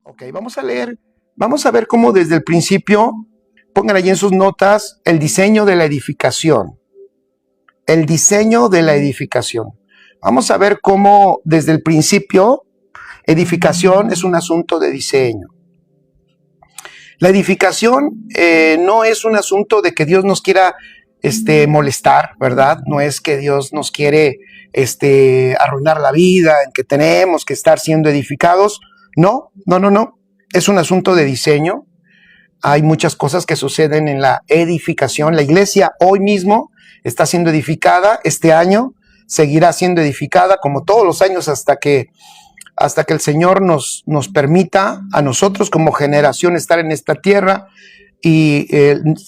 Ok, vamos a ver cómo desde el principio, pongan allí en sus notas, el diseño de la edificación. El diseño de la edificación. Vamos a ver cómo desde el principio, edificación es un asunto de diseño. La edificación no es un asunto de que Dios nos quiera molestar, ¿verdad? No es que Dios nos quiere arruinar la vida, en que tenemos que estar siendo edificados. No. Es un asunto de diseño. Hay muchas cosas que suceden en la edificación. La iglesia hoy mismo está siendo edificada. Este año seguirá siendo edificada como todos los años hasta que el Señor nos permita a nosotros como generación estar en esta tierra. Y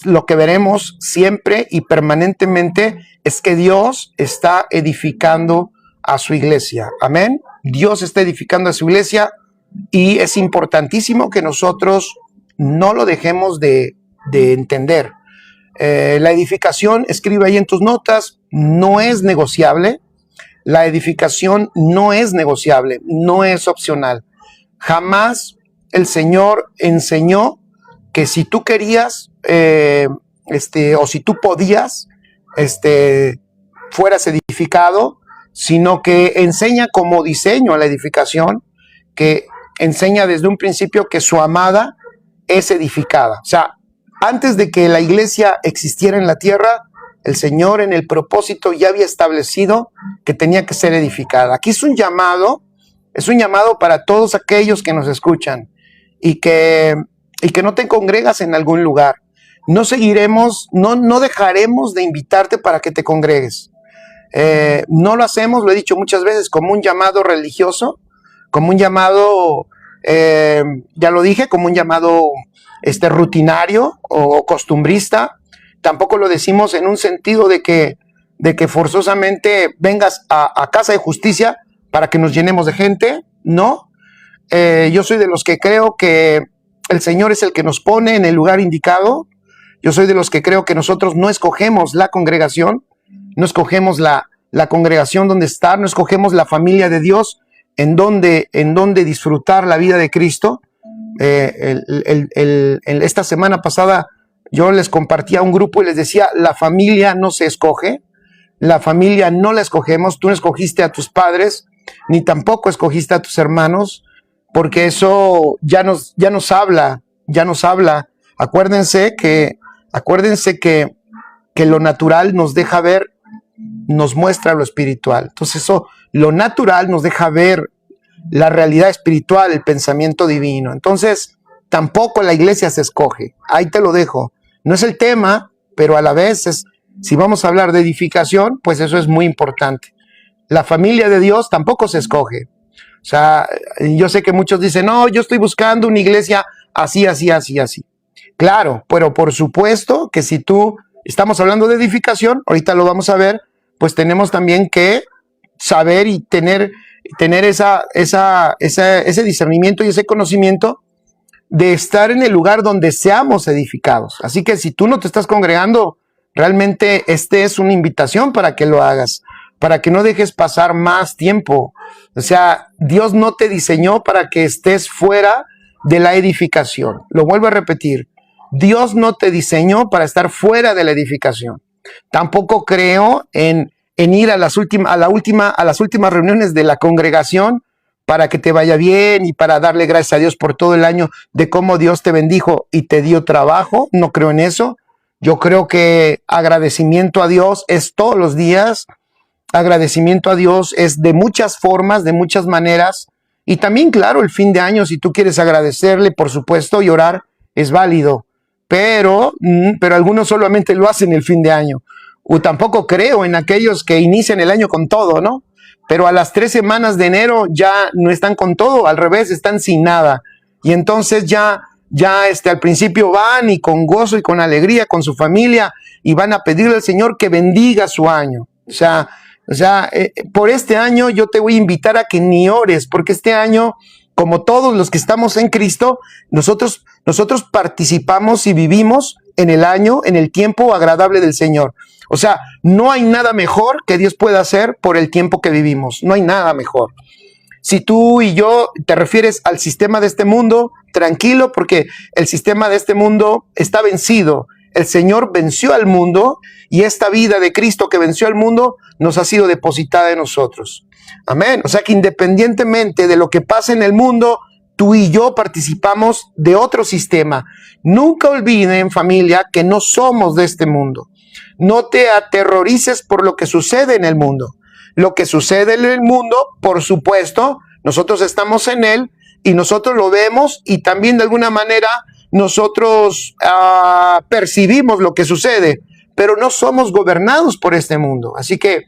lo que veremos siempre y permanentemente es que Dios está edificando a su iglesia. Amén. Dios está edificando a su iglesia y es importantísimo que nosotros no lo dejemos de entender. La edificación, escribe ahí en tus notas, no es negociable. La edificación no es negociable, no es opcional. Jamás el Señor enseñó que si tú querías o si tú podías, fueras edificado, sino que enseña como diseño a la edificación, que enseña desde un principio que su amada es edificada. O sea, antes de que la iglesia existiera en la tierra, el Señor en el propósito ya había establecido que tenía que ser edificada. Aquí es un llamado para todos aquellos que nos escuchan y que no te congregas en algún lugar. No dejaremos de invitarte para que te congregues. No lo hacemos, lo he dicho muchas veces, como un llamado religioso, como un llamado, ya lo dije, como un llamado rutinario o costumbrista. Tampoco lo decimos en un sentido de que forzosamente vengas a Casa de Justicia para que nos llenemos de gente. No, yo soy de los que creo que el Señor es el que nos pone en el lugar indicado. Yo soy de los que creo que nosotros no escogemos la congregación, no escogemos la congregación donde estar, no escogemos la familia de Dios en donde disfrutar la vida de Cristo. Esta semana pasada yo les compartía a un grupo y les decía, la familia no se escoge, la familia no la escogemos, tú no escogiste a tus padres, ni tampoco escogiste a tus hermanos, porque eso ya nos habla. Acuérdense que lo natural nos deja ver, nos muestra lo espiritual. Entonces lo natural nos deja ver la realidad espiritual, el pensamiento divino. Entonces, tampoco la iglesia se escoge. Ahí te lo dejo. No es el tema, pero a la vez si vamos a hablar de edificación, pues eso es muy importante. La familia de Dios tampoco se escoge. O sea, yo sé que muchos dicen, no, yo estoy buscando una iglesia así. Claro, pero por supuesto que si estamos hablando de edificación, ahorita lo vamos a ver, pues tenemos también que saber y tener ese discernimiento y ese conocimiento de estar en el lugar donde seamos edificados. Así que si tú no te estás congregando, realmente es una invitación para que lo hagas, para que no dejes pasar más tiempo. O sea, Dios no te diseñó para que estés fuera de la edificación. Lo vuelvo a repetir. Dios no te diseñó para estar fuera de la edificación. Tampoco creo en ir a las últimas reuniones de la congregación para que te vaya bien y para darle gracias a Dios por todo el año de cómo Dios te bendijo y te dio trabajo. No creo en eso. Yo creo que agradecimiento a Dios es todos los días. Agradecimiento a Dios es de muchas formas, de muchas maneras. Y también, claro, el fin de año, si tú quieres agradecerle, por supuesto, y orar, es válido. Pero algunos solamente lo hacen el fin de año. O tampoco creo en aquellos que inician el año con todo, ¿no? Pero a las 3 semanas de enero ya no están con todo, al revés, están sin nada. Y entonces ya al principio van y con gozo y con alegría con su familia y van a pedirle al Señor que bendiga su año. O sea, por este año yo te voy a invitar a que ni ores, porque este año, como todos los que estamos en Cristo, nosotros participamos y vivimos en el año, en el tiempo agradable del Señor. O sea, no hay nada mejor que Dios pueda hacer por el tiempo que vivimos. No hay nada mejor. Si tú y yo te refieres al sistema de este mundo, tranquilo, porque el sistema de este mundo está vencido. El Señor venció al mundo y esta vida de Cristo que venció al mundo nos ha sido depositada en nosotros. Amén. O sea que independientemente de lo que pase en el mundo, tú y yo participamos de otro sistema. Nunca olviden, familia, que no somos de este mundo. No te aterrorices por lo que sucede en el mundo. Lo que sucede en el mundo, por supuesto, nosotros estamos en él y nosotros lo vemos y también de alguna manera nosotros percibimos lo que sucede, pero no somos gobernados por este mundo. Así que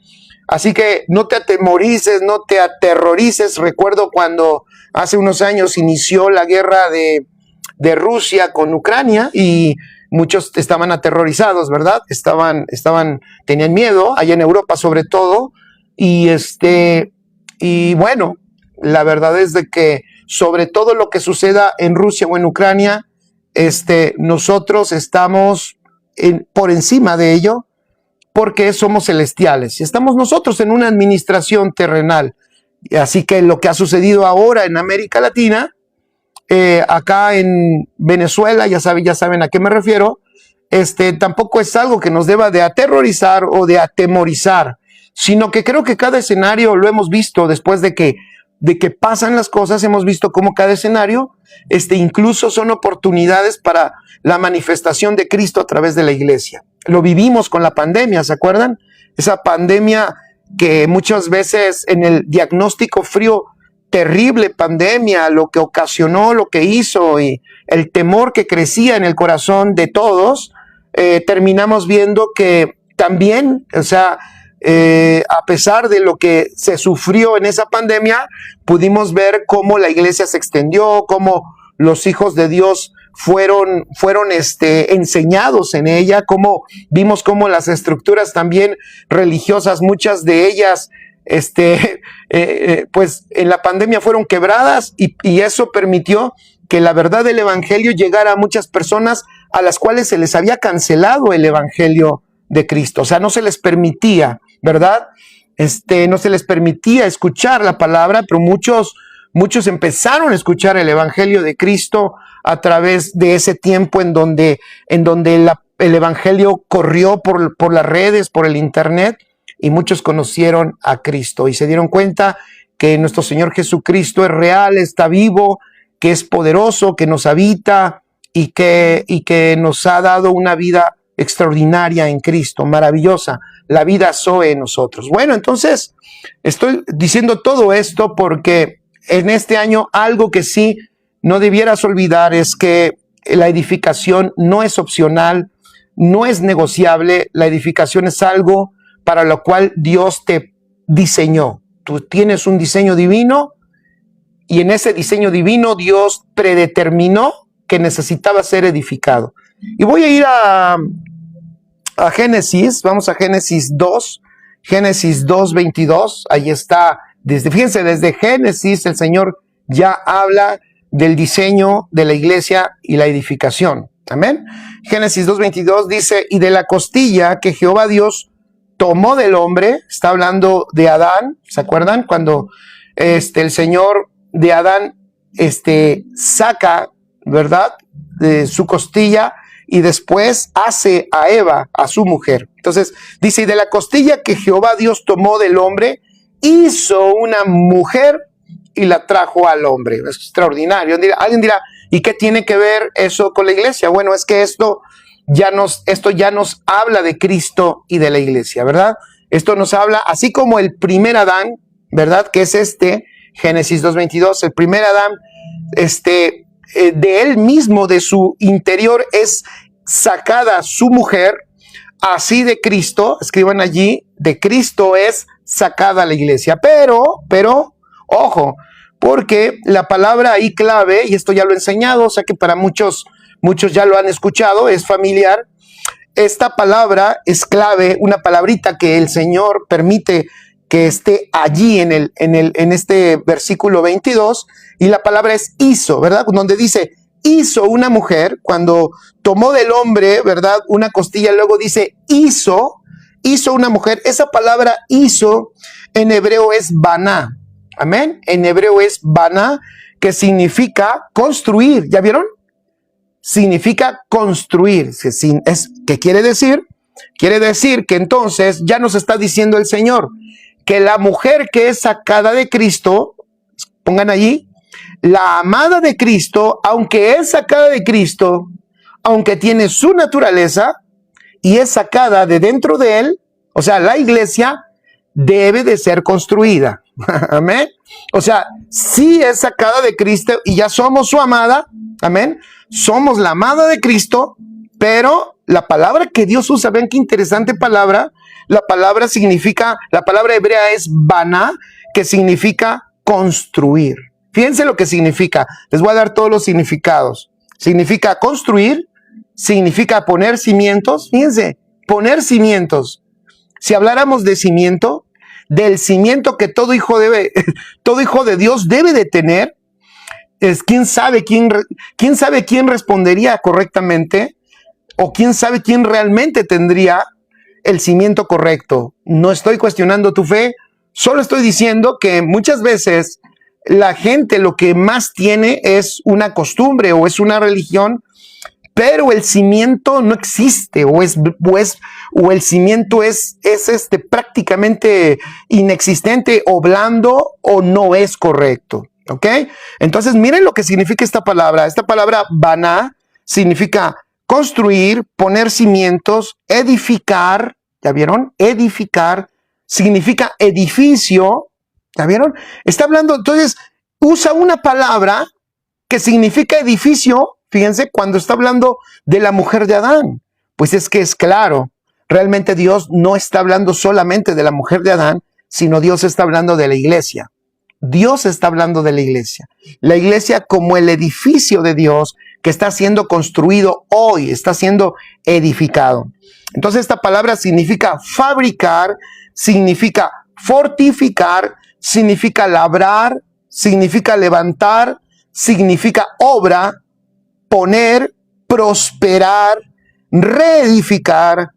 no te atemorices, no te aterrorices. Recuerdo cuando hace unos años inició la guerra de Rusia con Ucrania y muchos estaban aterrorizados, ¿verdad? Tenían miedo, allá en Europa sobre todo, y bueno, la verdad es de que sobre todo lo que suceda en Rusia o en Ucrania, nosotros estamos por encima de ello, porque somos celestiales y estamos nosotros en una administración terrenal. Así que lo que ha sucedido ahora en América Latina, acá en Venezuela, ya saben a qué me refiero, tampoco es algo que nos deba de aterrorizar o de atemorizar, sino que creo que cada escenario lo hemos visto después de que pasan las cosas, hemos visto cómo cada escenario, incluso son oportunidades para la manifestación de Cristo a través de la iglesia. Lo vivimos con la pandemia, ¿se acuerdan? Esa pandemia que muchas veces en el diagnóstico frío, terrible pandemia, lo que ocasionó, lo que hizo y el temor que crecía en el corazón de todos, terminamos viendo que también, o sea, a pesar de lo que se sufrió en esa pandemia, pudimos ver cómo la iglesia se extendió, cómo los hijos de Dios fueron enseñados en ella, cómo vimos cómo las estructuras también religiosas, muchas de ellas, pues en la pandemia fueron quebradas y eso permitió que la verdad del evangelio llegara a muchas personas a las cuales se les había cancelado el evangelio de Cristo. O sea, no se les permitía, ¿verdad? No se les permitía escuchar la palabra, pero muchos empezaron a escuchar el evangelio de Cristo a través de ese tiempo en donde el evangelio corrió por las redes, por el internet, y muchos conocieron a Cristo y se dieron cuenta que nuestro Señor Jesucristo es real, está vivo, que es poderoso, que nos habita y que nos ha dado una vida extraordinaria en Cristo, maravillosa, la vida Zoe en nosotros. Bueno, entonces estoy diciendo todo esto porque en este año algo que sí no debieras olvidar es que la edificación no es opcional, no es negociable. La edificación es algo para lo cual Dios te diseñó. Tú tienes un diseño divino y en ese diseño divino Dios predeterminó que necesitaba ser edificado. Y voy a ir a Génesis, vamos a Génesis 2, Génesis 2:22, ahí está, fíjense, desde Génesis el Señor ya habla del diseño de la iglesia y la edificación. Amén. Génesis 2:22 dice, y de la costilla que Jehová Dios tomó del hombre, está hablando de Adán, ¿se acuerdan? Cuando el Señor de Adán saca, ¿verdad?, de su costilla y después hace a Eva, a su mujer. Entonces dice, y de la costilla que Jehová Dios tomó del hombre, hizo una mujer y la trajo al hombre. Es extraordinario. Alguien dirá, ¿y qué tiene que ver eso con la iglesia? Bueno, es que esto ya nos habla de Cristo y de la iglesia, ¿verdad? Esto nos habla, así como el primer Adán, ¿verdad?, que es Génesis 2:22, el primer Adán, de él mismo, de su interior, es sacada su mujer, así de Cristo, escriban allí, de Cristo es sacada la iglesia. Pero, ojo, porque la palabra ahí clave, y esto ya lo he enseñado, o sea que para muchos ya lo han escuchado, es familiar. Esta palabra es clave, una palabrita que el Señor permite que esté allí en este versículo 22, y la palabra es hizo, ¿verdad? Donde dice hizo una mujer, cuando tomó del hombre, ¿verdad?, una costilla, luego dice hizo una mujer. Esa palabra hizo en hebreo es baná. Amén. En hebreo es bana, que significa construir. ¿Ya vieron? Significa construir. ¿Qué quiere decir? Quiere decir que entonces ya nos está diciendo el Señor que la mujer que es sacada de Cristo, pongan allí, la amada de Cristo, aunque es sacada de Cristo, aunque tiene su naturaleza y es sacada de dentro de él, o sea, la iglesia debe de ser construida. Amén. O sea, sí es sacada de Cristo y ya somos su amada. Amén. Somos la amada de Cristo, pero la palabra que Dios usa, ven qué interesante palabra. La palabra hebrea es bana, que significa construir. Fíjense lo que significa. Les voy a dar todos los significados. Significa construir, significa poner cimientos. Fíjense, poner cimientos. Si habláramos de cimiento, del cimiento que todo hijo de Dios debe de tener, quién sabe quién respondería correctamente, o quién sabe quién realmente tendría el cimiento correcto. No estoy cuestionando tu fe, solo estoy diciendo que muchas veces la gente lo que más tiene es una costumbre o es una religión, pero el cimiento no existe, o el cimiento es prácticamente inexistente, o blando, o no es correcto. ¿Ok? Entonces miren lo que significa esta palabra. Esta palabra baná significa construir, poner cimientos, edificar. ¿Ya vieron? Edificar significa edificio. ¿Ya vieron? Está hablando, entonces usa una palabra que significa edificio. Fíjense, cuando está hablando de la mujer de Adán, pues es que es claro, realmente Dios no está hablando solamente de la mujer de Adán, sino Dios está hablando de la iglesia. Dios está hablando de la iglesia. La iglesia como el edificio de Dios que está siendo construido hoy, está siendo edificado. Entonces esta palabra significa fabricar, significa fortificar, significa labrar, significa levantar, significa obra, poner, prosperar, reedificar,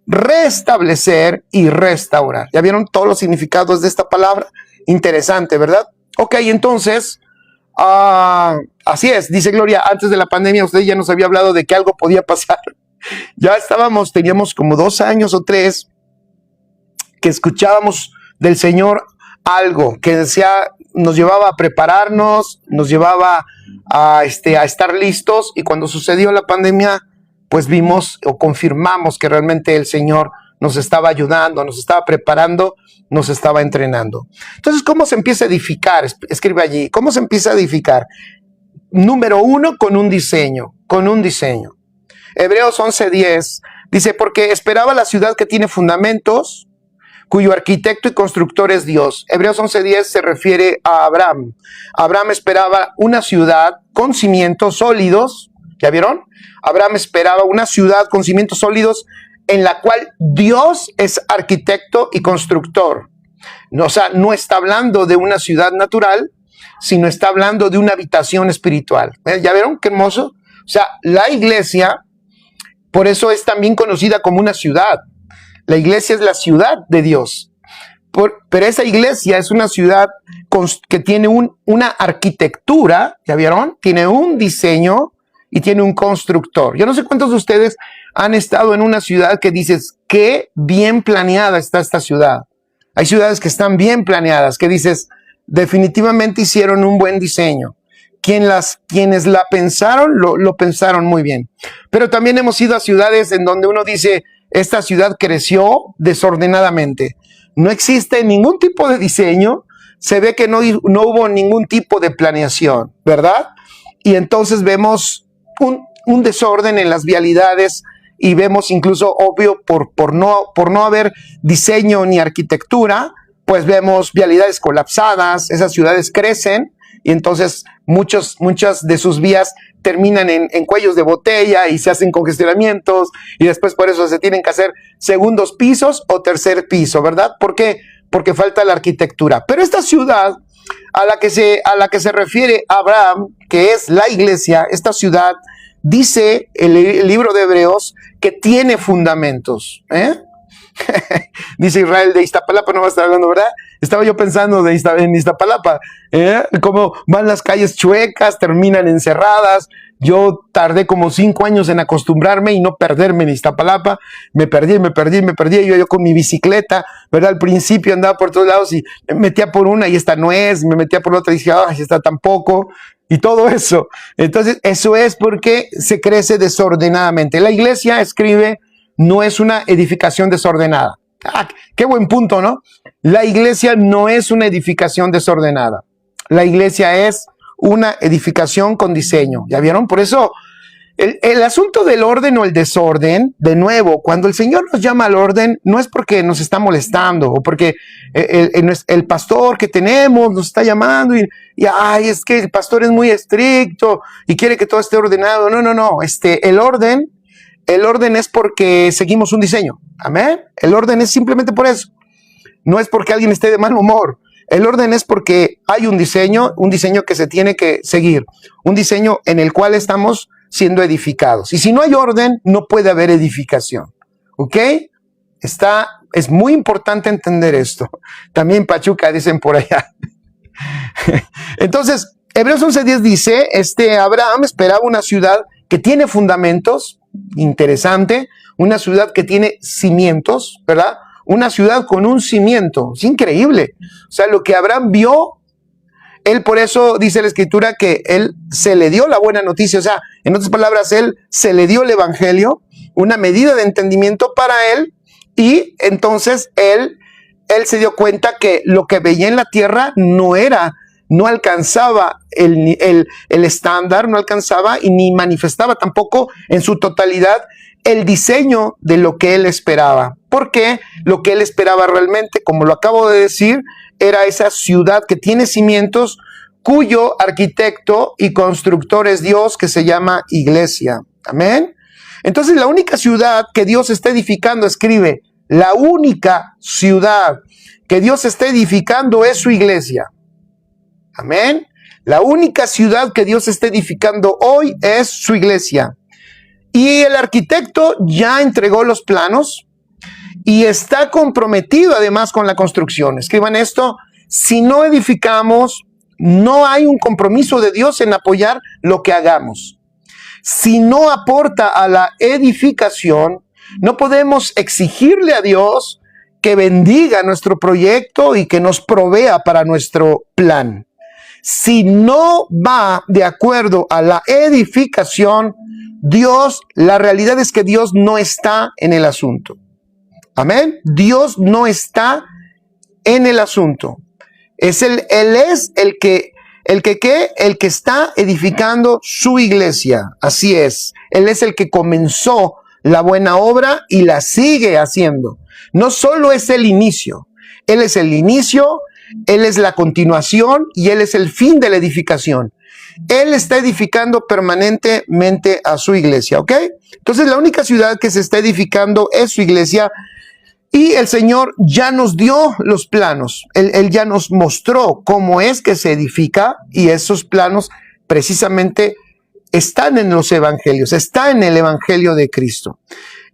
restablecer y restaurar. ¿Ya vieron todos los significados de esta palabra? Interesante, ¿verdad? Ok, entonces, así es, dice Gloria, antes de la pandemia usted ya nos había hablado de que algo podía pasar. Ya teníamos como 2 años o 3 que escuchábamos del Señor algo que decía, nos llevaba a prepararnos, nos llevaba a estar listos, y cuando sucedió la pandemia, pues vimos o confirmamos que realmente el Señor nos estaba ayudando, nos estaba preparando, nos estaba entrenando. Entonces, ¿cómo se empieza a edificar? Escribe allí, ¿cómo se empieza a edificar? Número 1, con un diseño, Hebreos 11:10 dice, porque esperaba la ciudad que tiene fundamentos, cuyo arquitecto y constructor es Dios. Hebreos 11:10 se refiere a Abraham. Abraham esperaba una ciudad con cimientos sólidos. ¿Ya vieron? Abraham esperaba una ciudad con cimientos sólidos en la cual Dios es arquitecto y constructor. O sea, no está hablando de una ciudad natural, sino está hablando de una habitación espiritual. ¿Ya vieron qué hermoso? O sea, la iglesia, por eso es también conocida como una ciudad. La iglesia es la ciudad de Dios. Pero esa iglesia es una ciudad que tiene una arquitectura, ¿ya vieron? Tiene un diseño y tiene un constructor. Yo no sé cuántos de ustedes han estado en una ciudad que dices, qué bien planeada está esta ciudad. Hay ciudades que están bien planeadas, que dices, definitivamente hicieron un buen diseño. Quienes la pensaron, lo pensaron muy bien. Pero también hemos ido a ciudades en donde uno dice, esta ciudad creció desordenadamente. No existe ningún tipo de diseño, se ve que no hubo ningún tipo de planeación, ¿verdad? Y entonces vemos un desorden en las vialidades, y vemos incluso, obvio, por no haber diseño ni arquitectura, pues vemos vialidades colapsadas, esas ciudades crecen, y entonces muchas de sus vías terminan en cuellos de botella y se hacen congestionamientos, y después por eso se tienen que hacer segundos pisos o tercer piso, ¿verdad? ¿Por qué? Porque falta la arquitectura. Pero esta ciudad a la que se refiere Abraham, que es la iglesia, esta ciudad, dice el libro de Hebreos que tiene fundamentos, Dice Israel de Iztapalapa, no va a estar hablando, ¿verdad? Estaba yo pensando en Iztapalapa, cómo van las calles chuecas, terminan encerradas. Yo tardé como 5 años en acostumbrarme y no perderme en Iztapalapa. Me perdí. Yo con mi bicicleta, ¿verdad? Al principio andaba por todos lados y me metía por una y esta no es, me metía por la otra y dije, ay, esta tampoco. Y todo eso. Entonces, eso es porque se crece desordenadamente. La iglesia, escribe, no es una edificación desordenada. Ah, qué buen punto, ¿no? La iglesia no es una edificación desordenada. La iglesia es una edificación con diseño. ¿Ya vieron? Por eso el asunto del orden o el desorden, de nuevo, cuando el Señor nos llama al orden, no es porque nos está molestando o porque el pastor que tenemos nos está llamando y ay, es que el pastor es muy estricto y quiere que todo esté ordenado. No. El orden es porque seguimos un diseño. Amén. El orden es simplemente por eso. No es porque alguien esté de mal humor. El orden es porque hay un diseño que se tiene que seguir, un diseño en el cual estamos siendo edificados. Y si no hay orden, no puede haber edificación. ¿Ok? Es muy importante entender esto. También Pachuca, dicen por allá. Entonces, Hebreos 11:10 dice, Abraham esperaba una ciudad que tiene fundamentos, interesante, una ciudad que tiene cimientos, ¿verdad? Una ciudad con un cimiento, es increíble. O sea, lo que Abraham vio, él por eso dice la escritura que él se le dio la buena noticia, o sea, en otras palabras, él se le dio el evangelio, una medida de entendimiento para él, y entonces él se dio cuenta que lo que veía en la tierra no alcanzaba el estándar, no alcanzaba y ni manifestaba tampoco en su totalidad el diseño de lo que él esperaba. Porque lo que él esperaba realmente, como lo acabo de decir, era esa ciudad que tiene cimientos, cuyo arquitecto y constructor es Dios, que se llama iglesia. Amén. Entonces, la única ciudad que Dios está edificando, escribe, la única ciudad que Dios está edificando es su iglesia. Amén. La única ciudad que Dios está edificando hoy es su iglesia. Y el arquitecto ya entregó los planos y está comprometido además con la construcción. Escriban esto: si no edificamos, no hay un compromiso de Dios en apoyar lo que hagamos. Si no aporta a la edificación, no podemos exigirle a Dios que bendiga nuestro proyecto y que nos provea para nuestro plan. Si no va de acuerdo a la edificación, la realidad es que Dios no está en el asunto. Amén. Dios no está en el asunto. Él es el que está edificando su iglesia. Así es. Él es el que comenzó la buena obra y la sigue haciendo. No solo es el inicio. Él es el inicio, Él es la continuación y Él es el fin de la edificación. Él está edificando permanentemente a su iglesia, ¿ok? Entonces, la única ciudad que se está edificando es su iglesia. Y el Señor ya nos dio los planos. Él ya nos mostró cómo es que se edifica, y esos planos precisamente están en los evangelios, está en el evangelio de Cristo.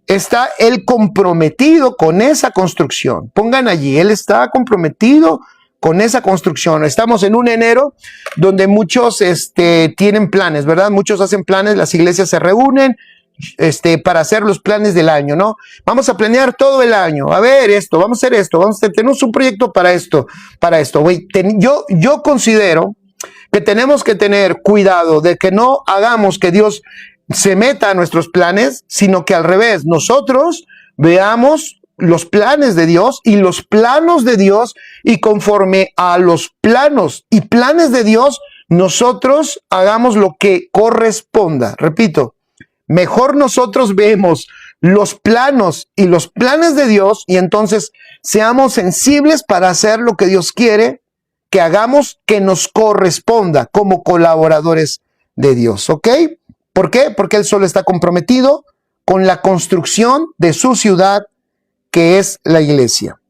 Está Él comprometido con esa construcción. Pongan allí, Él está comprometido con esa construcción. Estamos en un enero donde muchos tienen planes, ¿verdad? Muchos hacen planes, las iglesias se reúnen para hacer los planes del año, ¿no? Vamos a planear todo el año. A ver esto, vamos a hacer esto, tenemos un proyecto para esto. Yo considero que tenemos que tener cuidado de que no hagamos que Dios se meta a nuestros planes, sino que al revés, nosotros veamos los planes de Dios y los planos de Dios, y conforme a los planos y planes de Dios, nosotros hagamos lo que corresponda. Repito, mejor nosotros vemos los planos y los planes de Dios, y entonces seamos sensibles para hacer lo que Dios quiere que hagamos, que nos corresponda como colaboradores de Dios, ¿ok? ¿Por qué? Porque Él solo está comprometido con la construcción de su ciudad, que es la iglesia.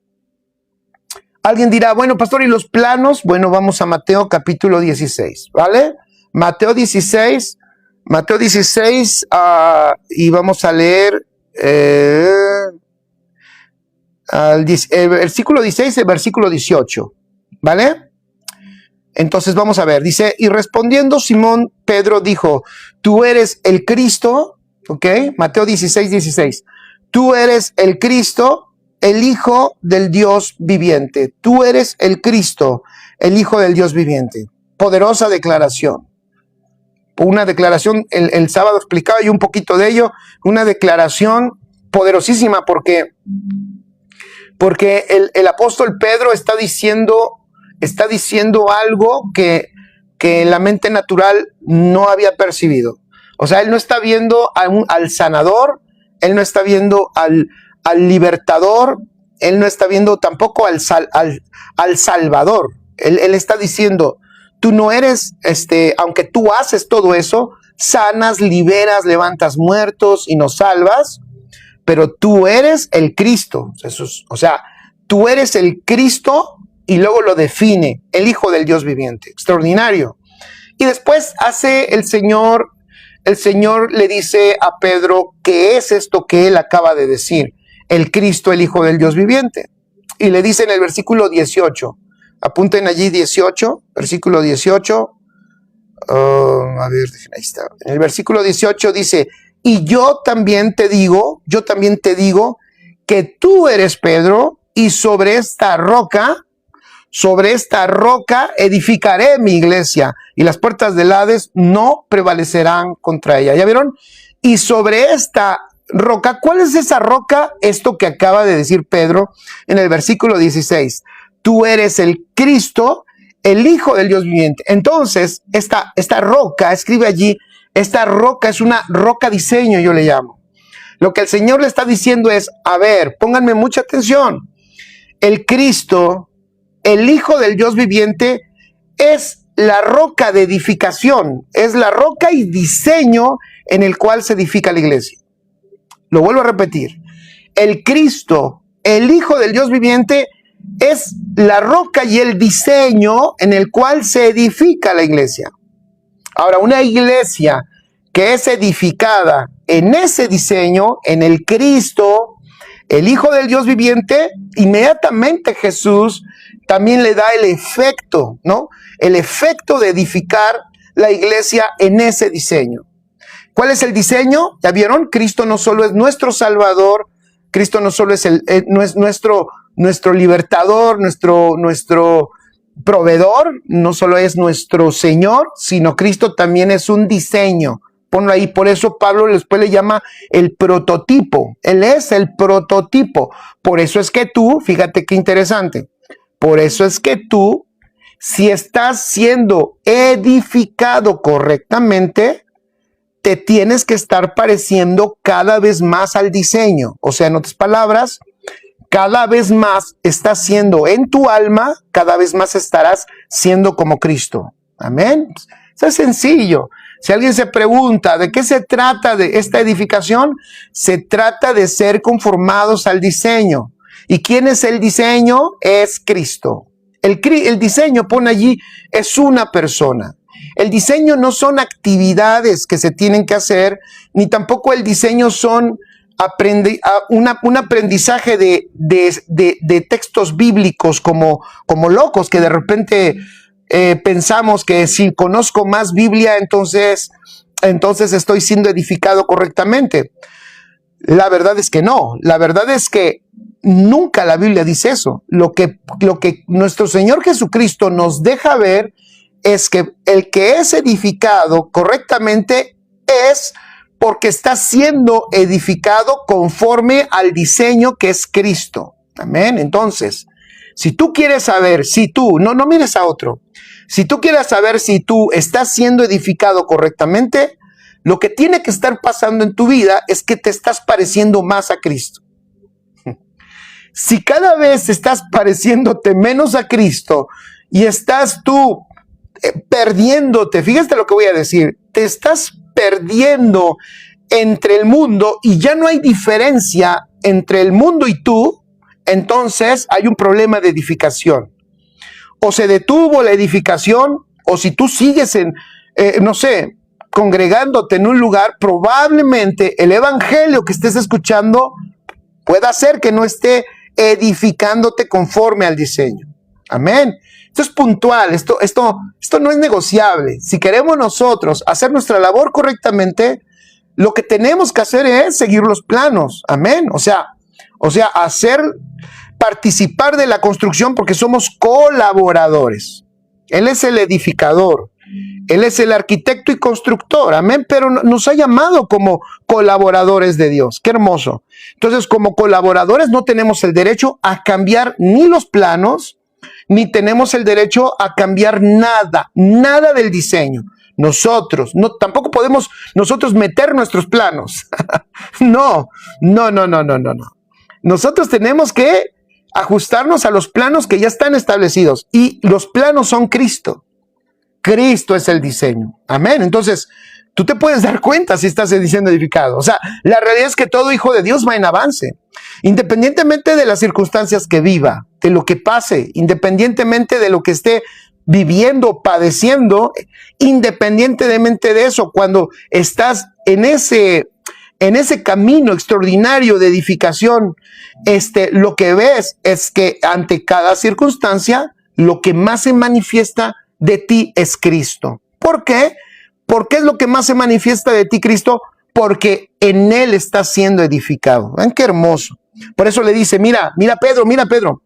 Alguien dirá, bueno, pastor, ¿y los planos? Bueno, vamos a Mateo capítulo 16, ¿vale? Mateo 16, y vamos a leer el versículo 16 y el versículo 18, ¿vale? Entonces vamos a ver, dice, y respondiendo Simón Pedro dijo, tú eres el Cristo, ¿ok? Mateo 16, 16, tú eres el Cristo, el Hijo del Dios viviente, tú eres el Cristo, el Hijo del Dios viviente. Poderosa declaración. Una declaración, el sábado explicaba yo un poquito de ello, una declaración poderosísima porque el apóstol Pedro está diciendo algo que la mente natural no había percibido. O sea, él no está viendo al sanador, él no está viendo al libertador, él no está viendo tampoco al salvador. Él está diciendo, tú no eres, aunque tú haces todo eso, sanas, liberas, levantas muertos y nos salvas, pero tú eres el Cristo, Jesús. O sea, tú eres el Cristo y luego lo define, el Hijo del Dios viviente. Extraordinario. Y después hace el Señor le dice a Pedro qué es esto que él acaba de decir, el Cristo, el Hijo del Dios viviente. Y le dice en el versículo 18, apunten allí 18, versículo 18, a ver, ahí está. En el versículo 18 dice, y yo también te digo que tú eres Pedro, y sobre esta roca edificaré mi iglesia, y las puertas del Hades no prevalecerán contra ella. ¿Ya vieron? Y sobre esta roca, ¿cuál es esa roca? Esto que acaba de decir Pedro en el versículo 16. Tú eres el Cristo, el Hijo del Dios viviente. Entonces, esta roca, escribe allí, esta roca es una roca diseño, yo le llamo. Lo que el Señor le está diciendo es, a ver, pónganme mucha atención. El Cristo, el Hijo del Dios viviente, es la roca de edificación, es la roca y diseño en el cual se edifica la iglesia. Lo vuelvo a repetir. El Cristo, el Hijo del Dios viviente, es la roca y el diseño en el cual se edifica la iglesia. Ahora, una iglesia que es edificada en ese diseño, en el Cristo, el Hijo del Dios viviente, inmediatamente Jesús también le da el efecto, ¿no? El efecto de edificar la iglesia en ese diseño. ¿Cuál es el diseño? ¿Ya vieron? Cristo no solo es nuestro Salvador, Cristo no solo es nuestro libertador, nuestro proveedor, no solo es nuestro Señor, sino Cristo también es un diseño. Ponlo ahí, por eso Pablo después le llama el prototipo. Él es el prototipo. Por eso es que tú, fíjate qué interesante, por eso es que tú, si estás siendo edificado correctamente, te tienes que estar pareciendo cada vez más al diseño. O sea, en otras palabras, cada vez más estás siendo en tu alma, cada vez más estarás siendo como Cristo. Amén. Eso es sencillo. Si alguien se pregunta de qué se trata de esta edificación, se trata de ser conformados al diseño. ¿Y quién es el diseño? Es Cristo. El diseño, pone allí, es una persona. El diseño no son actividades que se tienen que hacer, ni tampoco el diseño son un aprendizaje de textos bíblicos como locos, que de repente pensamos que si conozco más Biblia, entonces estoy siendo edificado correctamente. La verdad es que no. La verdad es que nunca la Biblia dice eso. Lo que nuestro Señor Jesucristo nos deja ver es que el que es edificado correctamente es porque está siendo edificado conforme al diseño que es Cristo. Amén. Entonces, si tú quieres saber, no mires a otro. Si tú quieres saber si tú estás siendo edificado correctamente, lo que tiene que estar pasando en tu vida es que te estás pareciendo más a Cristo. Si cada vez estás pareciéndote menos a Cristo y estás tú perdiéndote, fíjate lo que voy a decir, te estás perdiendo entre el mundo y ya no hay diferencia entre el mundo y tú, entonces hay un problema de edificación. O se detuvo la edificación, o si tú sigues congregándote en un lugar, probablemente el evangelio que estés escuchando pueda ser que no esté edificándote conforme al diseño. Amén. Esto es puntual, esto no es negociable. Si queremos nosotros hacer nuestra labor correctamente, lo que tenemos que hacer es seguir los planos. Amén. O sea, participar de la construcción porque somos colaboradores. Él es el edificador. Él es el arquitecto y constructor, amén, pero nos ha llamado como colaboradores de Dios. Qué hermoso. Entonces, como colaboradores no tenemos el derecho a cambiar ni los planos, ni tenemos el derecho a cambiar nada del diseño. Tampoco podemos nosotros meter nuestros planos. No. Nosotros tenemos que ajustarnos a los planos que ya están establecidos y los planos son Cristo. Cristo es el diseño. Amén. Entonces, tú te puedes dar cuenta si estás siendo edificado. O sea, la realidad es que todo hijo de Dios va en avance. Independientemente de las circunstancias que viva, de lo que pase, independientemente de lo que esté viviendo, padeciendo, independientemente de eso, cuando estás en ese camino extraordinario de edificación, lo que ves es que ante cada circunstancia, lo que más se manifiesta de ti es Cristo. ¿Por qué? ¿Por qué es lo que más se manifiesta de ti Cristo? Porque en Él está siendo edificado. ¿Ven qué hermoso? Por eso le dice, mira Pedro,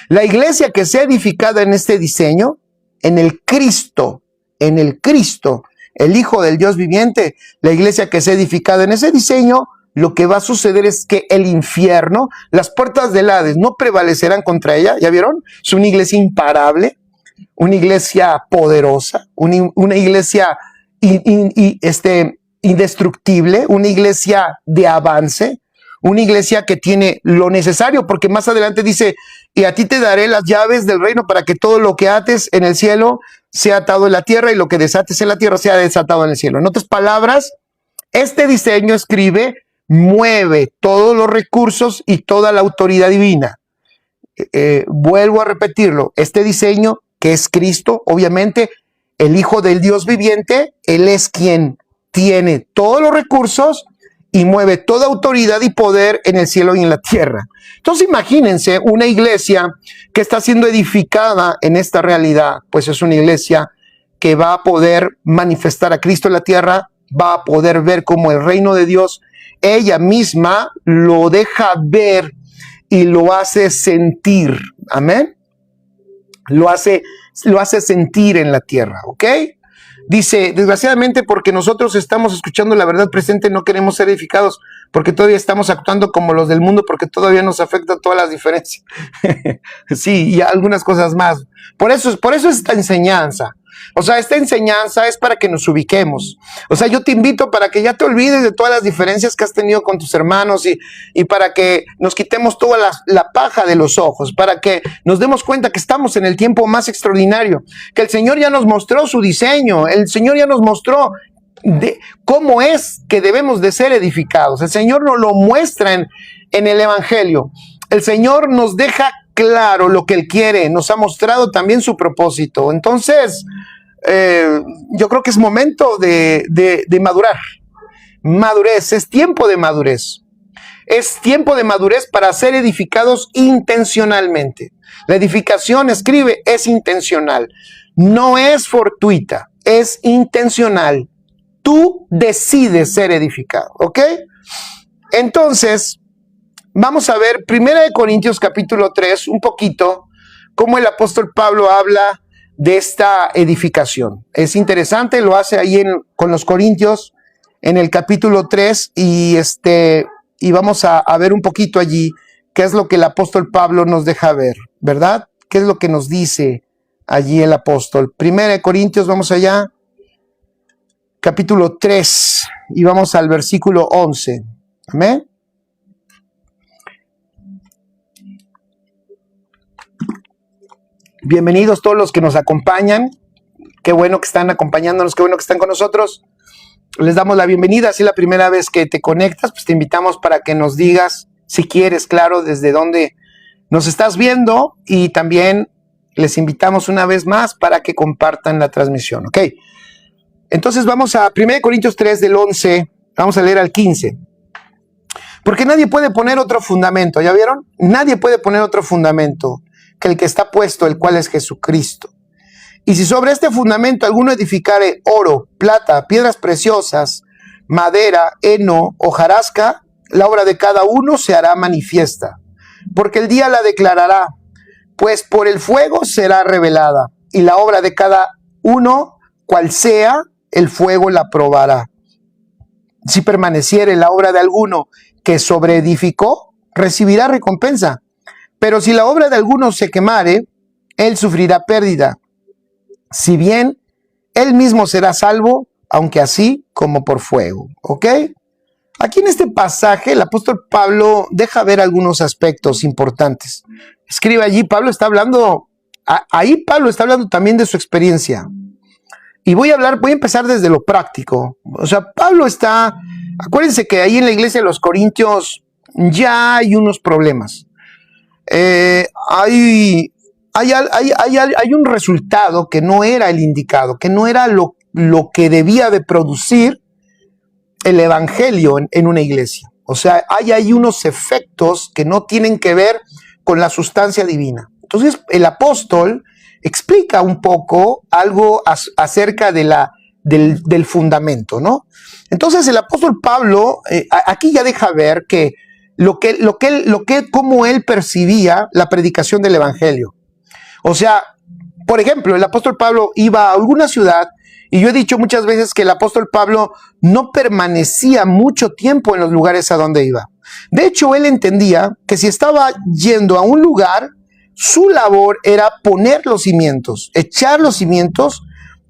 la iglesia que sea edificada en este diseño, en el Cristo, el Hijo del Dios viviente, la iglesia que sea edificada en ese diseño, lo que va a suceder es que el infierno, las puertas del Hades no prevalecerán contra ella. ¿Ya vieron? Es una iglesia imparable, una iglesia poderosa, una iglesia indestructible, una iglesia de avance, una iglesia que tiene lo necesario, porque más adelante dice, y a ti te daré las llaves del reino para que todo lo que ates en el cielo sea atado en la tierra y lo que desates en la tierra sea desatado en el cielo. En otras palabras, este diseño mueve todos los recursos y toda la autoridad divina. Vuelvo a repetirlo, este diseño que es Cristo, obviamente, el Hijo del Dios viviente, Él es quien tiene todos los recursos y mueve toda autoridad y poder en el cielo y en la tierra. Entonces imagínense una iglesia que está siendo edificada en esta realidad, pues es una iglesia que va a poder manifestar a Cristo en la tierra, va a poder ver cómo el reino de Dios, ella misma lo deja ver y lo hace sentir. Amén. Lo hace sentir en la tierra, ¿ok? Dice, desgraciadamente porque nosotros estamos escuchando la verdad presente, no queremos ser edificados, porque todavía estamos actuando como los del mundo, porque todavía nos afectan todas las diferencias. Sí, y algunas cosas más. Por eso esta enseñanza. O sea, esta enseñanza es para que nos ubiquemos. O sea, yo te invito para que ya te olvides de todas las diferencias que has tenido con tus hermanos y para que nos quitemos toda la paja de los ojos, para que nos demos cuenta que estamos en el tiempo más extraordinario, que el Señor ya nos mostró su diseño, el Señor ya nos mostró de cómo es que debemos de ser edificados. El Señor nos lo muestra en el Evangelio. El Señor nos deja claro lo que Él quiere, nos ha mostrado también su propósito. Entonces, yo creo que es momento de madurar. Madurez, es tiempo de madurez. Es tiempo de madurez para ser edificados intencionalmente. La edificación, es intencional. No es fortuita, es intencional. Tú decides ser edificado, ¿ok? Entonces, vamos a ver 1 Corintios capítulo 3, un poquito, cómo el apóstol Pablo habla de esta edificación. Es interesante, lo hace ahí con los Corintios en el capítulo 3 y vamos a ver un poquito allí qué es lo que el apóstol Pablo nos deja ver, ¿verdad? ¿Qué es lo que nos dice allí el apóstol? 1 Corintios, vamos allá, capítulo 3 y vamos al versículo 11. Amén. Bienvenidos todos los que nos acompañan. Qué bueno que están acompañándonos, qué bueno que están con nosotros. Les damos la bienvenida. Si es la primera vez que te conectas, pues te invitamos para que nos digas, si quieres, claro, desde dónde nos estás viendo. Y también les invitamos una vez más para que compartan la transmisión, ¿ok? Entonces vamos a 1 Corintios 3 del 11, vamos a leer al 15. Porque nadie puede poner otro fundamento, ¿ya vieron? Nadie puede poner otro fundamento que el que está puesto, el cual es Jesucristo. Y si sobre este fundamento alguno edificare oro, plata, piedras preciosas, madera, heno, hojarasca, la obra de cada uno se hará manifiesta, porque el día la declarará, pues por el fuego será revelada, y la obra de cada uno, cual sea, el fuego la probará. Si permaneciere la obra de alguno que sobreedificó, recibirá recompensa. Pero si la obra de alguno se quemare, él sufrirá pérdida. Si bien él mismo será salvo, aunque así como por fuego. ¿Ok? Aquí en este pasaje el apóstol Pablo deja ver algunos aspectos importantes. Escribe allí, Pablo está hablando también de su experiencia. Y voy a empezar desde lo práctico. O sea, acuérdense que ahí en la iglesia de los Corintios ya hay unos problemas. Hay un resultado que no era el indicado, que no era lo que debía de producir el evangelio en una iglesia. O sea, hay unos efectos que no tienen que ver con la sustancia divina. Entonces, el apóstol explica un poco algo acerca del fundamento, ¿no? Entonces, el apóstol Pablo aquí ya deja ver que cómo él percibía la predicación del evangelio. O sea, por ejemplo, el apóstol Pablo iba a alguna ciudad, y yo he dicho muchas veces que el apóstol Pablo no permanecía mucho tiempo en los lugares a donde iba. De hecho, él entendía que si estaba yendo a un lugar, su labor era poner los cimientos, echar los cimientos,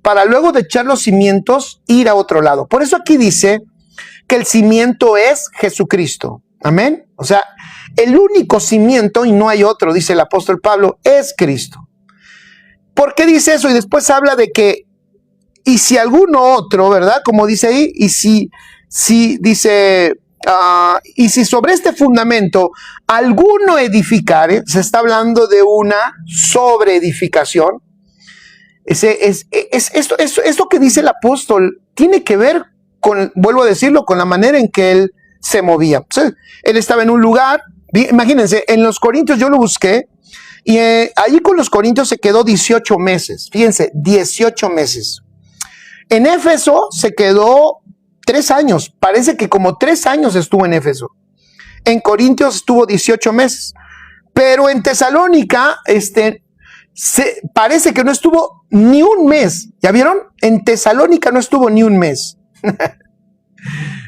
para luego de echar los cimientos, ir a otro lado. Por eso aquí dice que el cimiento es Jesucristo. Amén. O sea, el único cimiento, y no hay otro, dice el apóstol Pablo, es Cristo. ¿Por qué dice eso? Y después habla de que, y si alguno otro, ¿verdad? Como dice ahí, y si sobre este fundamento alguno edificare, se está hablando de una sobreedificación. Esto que dice el apóstol tiene que ver con, vuelvo a decirlo, con la manera en que él se movía. O sea, él estaba en un lugar, imagínense, en los Corintios yo lo busqué, y allí con los Corintios se quedó 18 meses. Fíjense, 18 meses. En Éfeso se quedó 3 años. Parece que como 3 años estuvo en Éfeso. En Corintios estuvo 18 meses. Pero en Tesalónica, parece que no estuvo ni un mes. ¿Ya vieron? En Tesalónica no estuvo ni un mes.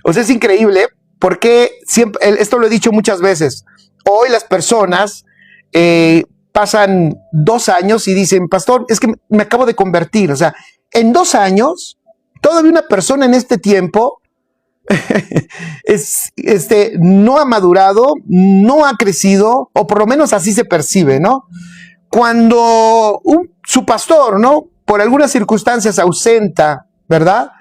O sea, es increíble, porque siempre, esto lo he dicho muchas veces. Hoy las personas pasan 2 años y dicen, pastor, es que me acabo de convertir. O sea, en 2 años, todavía una persona en este tiempo no ha madurado, no ha crecido, o por lo menos así se percibe, ¿no? Cuando su pastor, ¿no? Por algunas circunstancias ausenta, ¿verdad?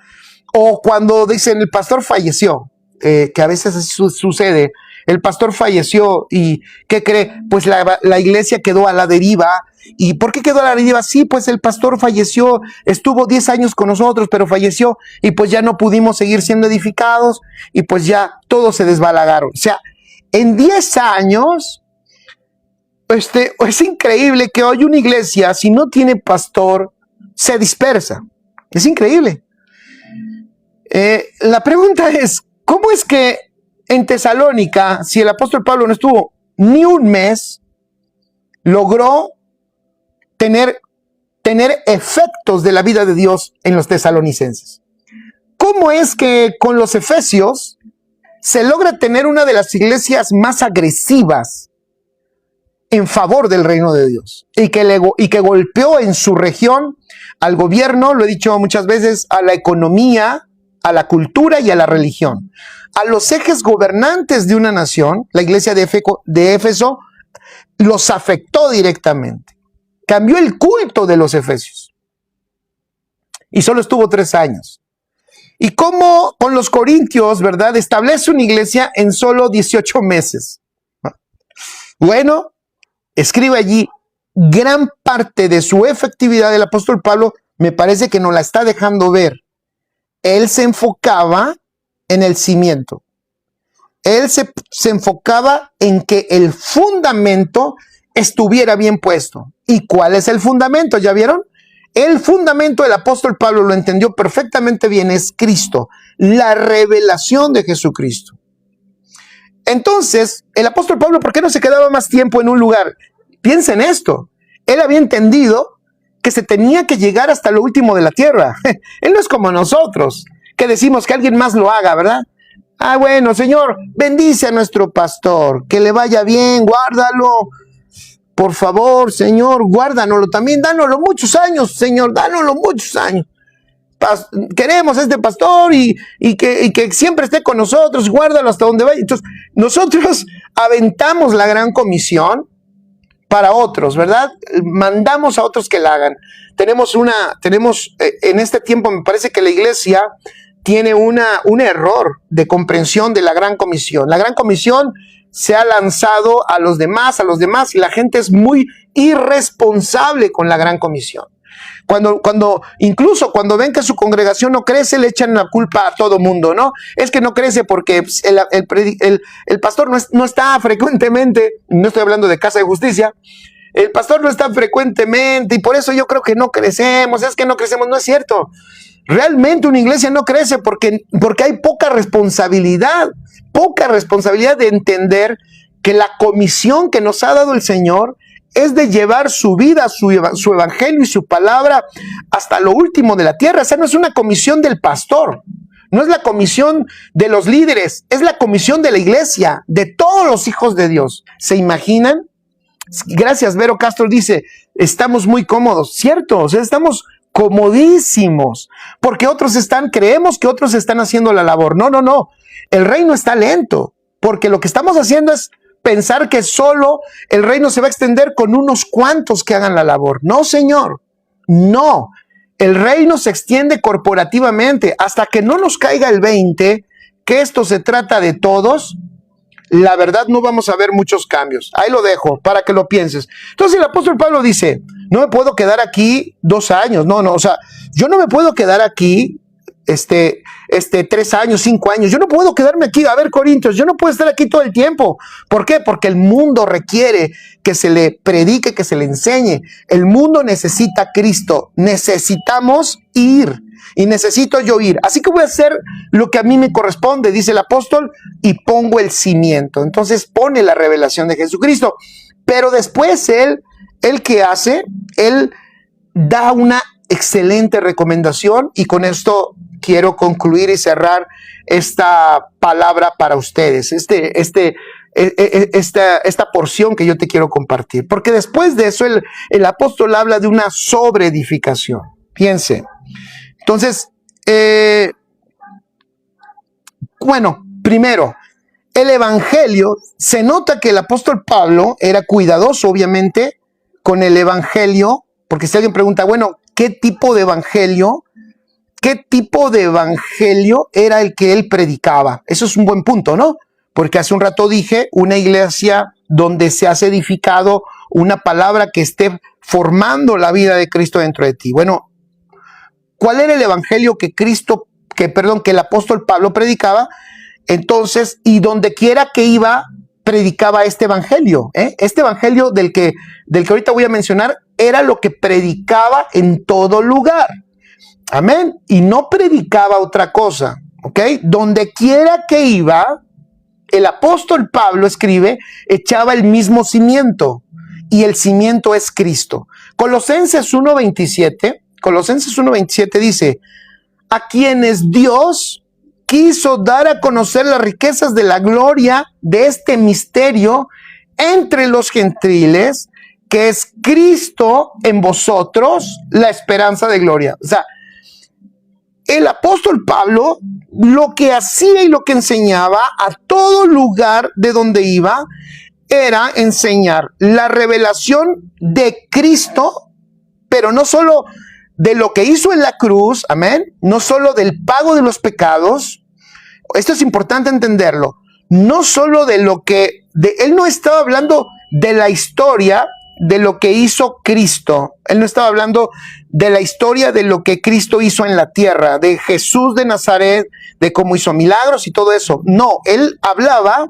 O cuando dicen el pastor falleció, que a veces así sucede, el pastor falleció y ¿qué cree? Pues la iglesia quedó a la deriva. ¿Y por qué quedó a la deriva? Sí, pues el pastor falleció, estuvo 10 años con nosotros, pero falleció y pues ya no pudimos seguir siendo edificados y pues ya todos se desbalagaron. O sea, en 10 años, es increíble que hoy una iglesia, si no tiene pastor, se dispersa. Es increíble. La pregunta es, ¿cómo es que en Tesalónica, si el apóstol Pablo no estuvo ni un mes, logró tener efectos de la vida de Dios en los tesalonicenses? ¿Cómo es que con los efesios se logra tener una de las iglesias más agresivas en favor del reino de Dios y que golpeó en su región al gobierno, lo he dicho muchas veces, a la economía, a la cultura y a la religión, a los ejes gobernantes de una nación? La iglesia de Éfeso los afectó directamente. Cambió el culto de los efesios. Y solo estuvo 3 años. Y cómo con los corintios, ¿verdad? Establece una iglesia en solo 18 meses. Bueno, escribe allí, gran parte de su efectividad del apóstol Pablo, me parece que nos la está dejando ver. Él se enfocaba en el cimiento. Él se enfocaba en que el fundamento estuviera bien puesto. ¿Y cuál es el fundamento? ¿Ya vieron? El fundamento del apóstol Pablo lo entendió perfectamente bien, es Cristo, la revelación de Jesucristo. Entonces, el apóstol Pablo, ¿por qué no se quedaba más tiempo en un lugar? Piensa en esto. Él había entendido que se tenía que llegar hasta lo último de la tierra. Él no es como nosotros, que decimos que alguien más lo haga, ¿verdad? Ah, bueno, Señor, bendice a nuestro pastor, que le vaya bien, guárdalo. Por favor, Señor, guárdanoslo también, dánoslo muchos años, Señor, dánoslo muchos años. Queremos a este pastor y que siempre esté con nosotros, guárdalo hasta donde vaya. Entonces, nosotros aventamos la gran comisión para otros, ¿verdad? Mandamos a otros que la hagan. Tenemos en este tiempo, me parece que la iglesia tiene un error de comprensión de la gran comisión. La gran comisión se ha lanzado a los demás, y la gente es muy irresponsable con la gran comisión. Incluso cuando ven que su congregación no crece, le echan la culpa a todo mundo, ¿no? Es que no crece porque el pastor no está frecuentemente, no estoy hablando de Casa de Justicia, el pastor no está frecuentemente y por eso yo creo que no crecemos, es que no crecemos, no es cierto. Realmente una iglesia no crece porque hay poca responsabilidad de entender que la comisión que nos ha dado el Señor es de llevar su vida, su evangelio y su palabra hasta lo último de la tierra. Esa no es una comisión del pastor, no es la comisión de los líderes, es la comisión de la iglesia, de todos los hijos de Dios. ¿Se imaginan? Gracias, Vero Castro dice, estamos muy cómodos, ¿cierto? O sea, estamos comodísimos, porque creemos que otros están haciendo la labor. No, el reino está lento, porque lo que estamos haciendo es pensar que solo el reino se va a extender con unos cuantos que hagan la labor. No, Señor, no. El reino se extiende corporativamente hasta que no nos caiga el 20, que esto se trata de todos. La verdad no vamos a ver muchos cambios. Ahí lo dejo para que lo pienses. Entonces el apóstol Pablo dice, no me puedo quedar aquí 2 años. No, o sea, yo no me puedo quedar aquí 3 años, 5 años. Yo no puedo quedarme aquí. A ver, Corintios, yo no puedo estar aquí todo el tiempo. ¿Por qué? Porque el mundo requiere que se le predique, que se le enseñe. El mundo necesita a Cristo. Necesitamos ir. Y necesito yo ir. Así que voy a hacer lo que a mí me corresponde, dice el apóstol, y pongo el cimiento. Entonces pone la revelación de Jesucristo. Pero después él ¿qué hace? Él da una excelente recomendación y con esto quiero concluir y cerrar esta palabra para ustedes, esta porción que yo te quiero compartir. Porque después de eso el apóstol habla de una sobreedificación. Piense. Entonces, primero, el evangelio, se nota que el apóstol Pablo era cuidadoso, obviamente, con el evangelio, porque si alguien pregunta, bueno, ¿qué tipo de evangelio era el que él predicaba? Eso es un buen punto, ¿no? Porque hace un rato dije, una iglesia donde se has edificado una palabra que esté formando la vida de Cristo dentro de ti. Bueno, ¿cuál era el evangelio que el apóstol Pablo predicaba? Entonces, y donde quiera que iba, predicaba este evangelio. Este evangelio del que ahorita voy a mencionar era lo que predicaba en todo lugar. Amén. Y no predicaba otra cosa. ¿Ok? Donde quiera que iba, el apóstol Pablo escribe, echaba el mismo cimiento. Y el cimiento es Cristo. Colosenses 1:27 dice, a quienes Dios quiso dar a conocer las riquezas de la gloria de este misterio entre los gentiles, que es Cristo en vosotros, la esperanza de gloria. O sea, el apóstol Pablo lo que hacía y lo que enseñaba a todo lugar de donde iba era enseñar la revelación de Cristo, pero no solo de lo que hizo en la cruz, amén, no solo del pago de los pecados. Esto es importante entenderlo. No solo de lo que, él no estaba hablando de la historia de lo que hizo Cristo. Él no estaba hablando de la historia de lo que Cristo hizo en la tierra, de Jesús de Nazaret, de cómo hizo milagros y todo eso. No, él hablaba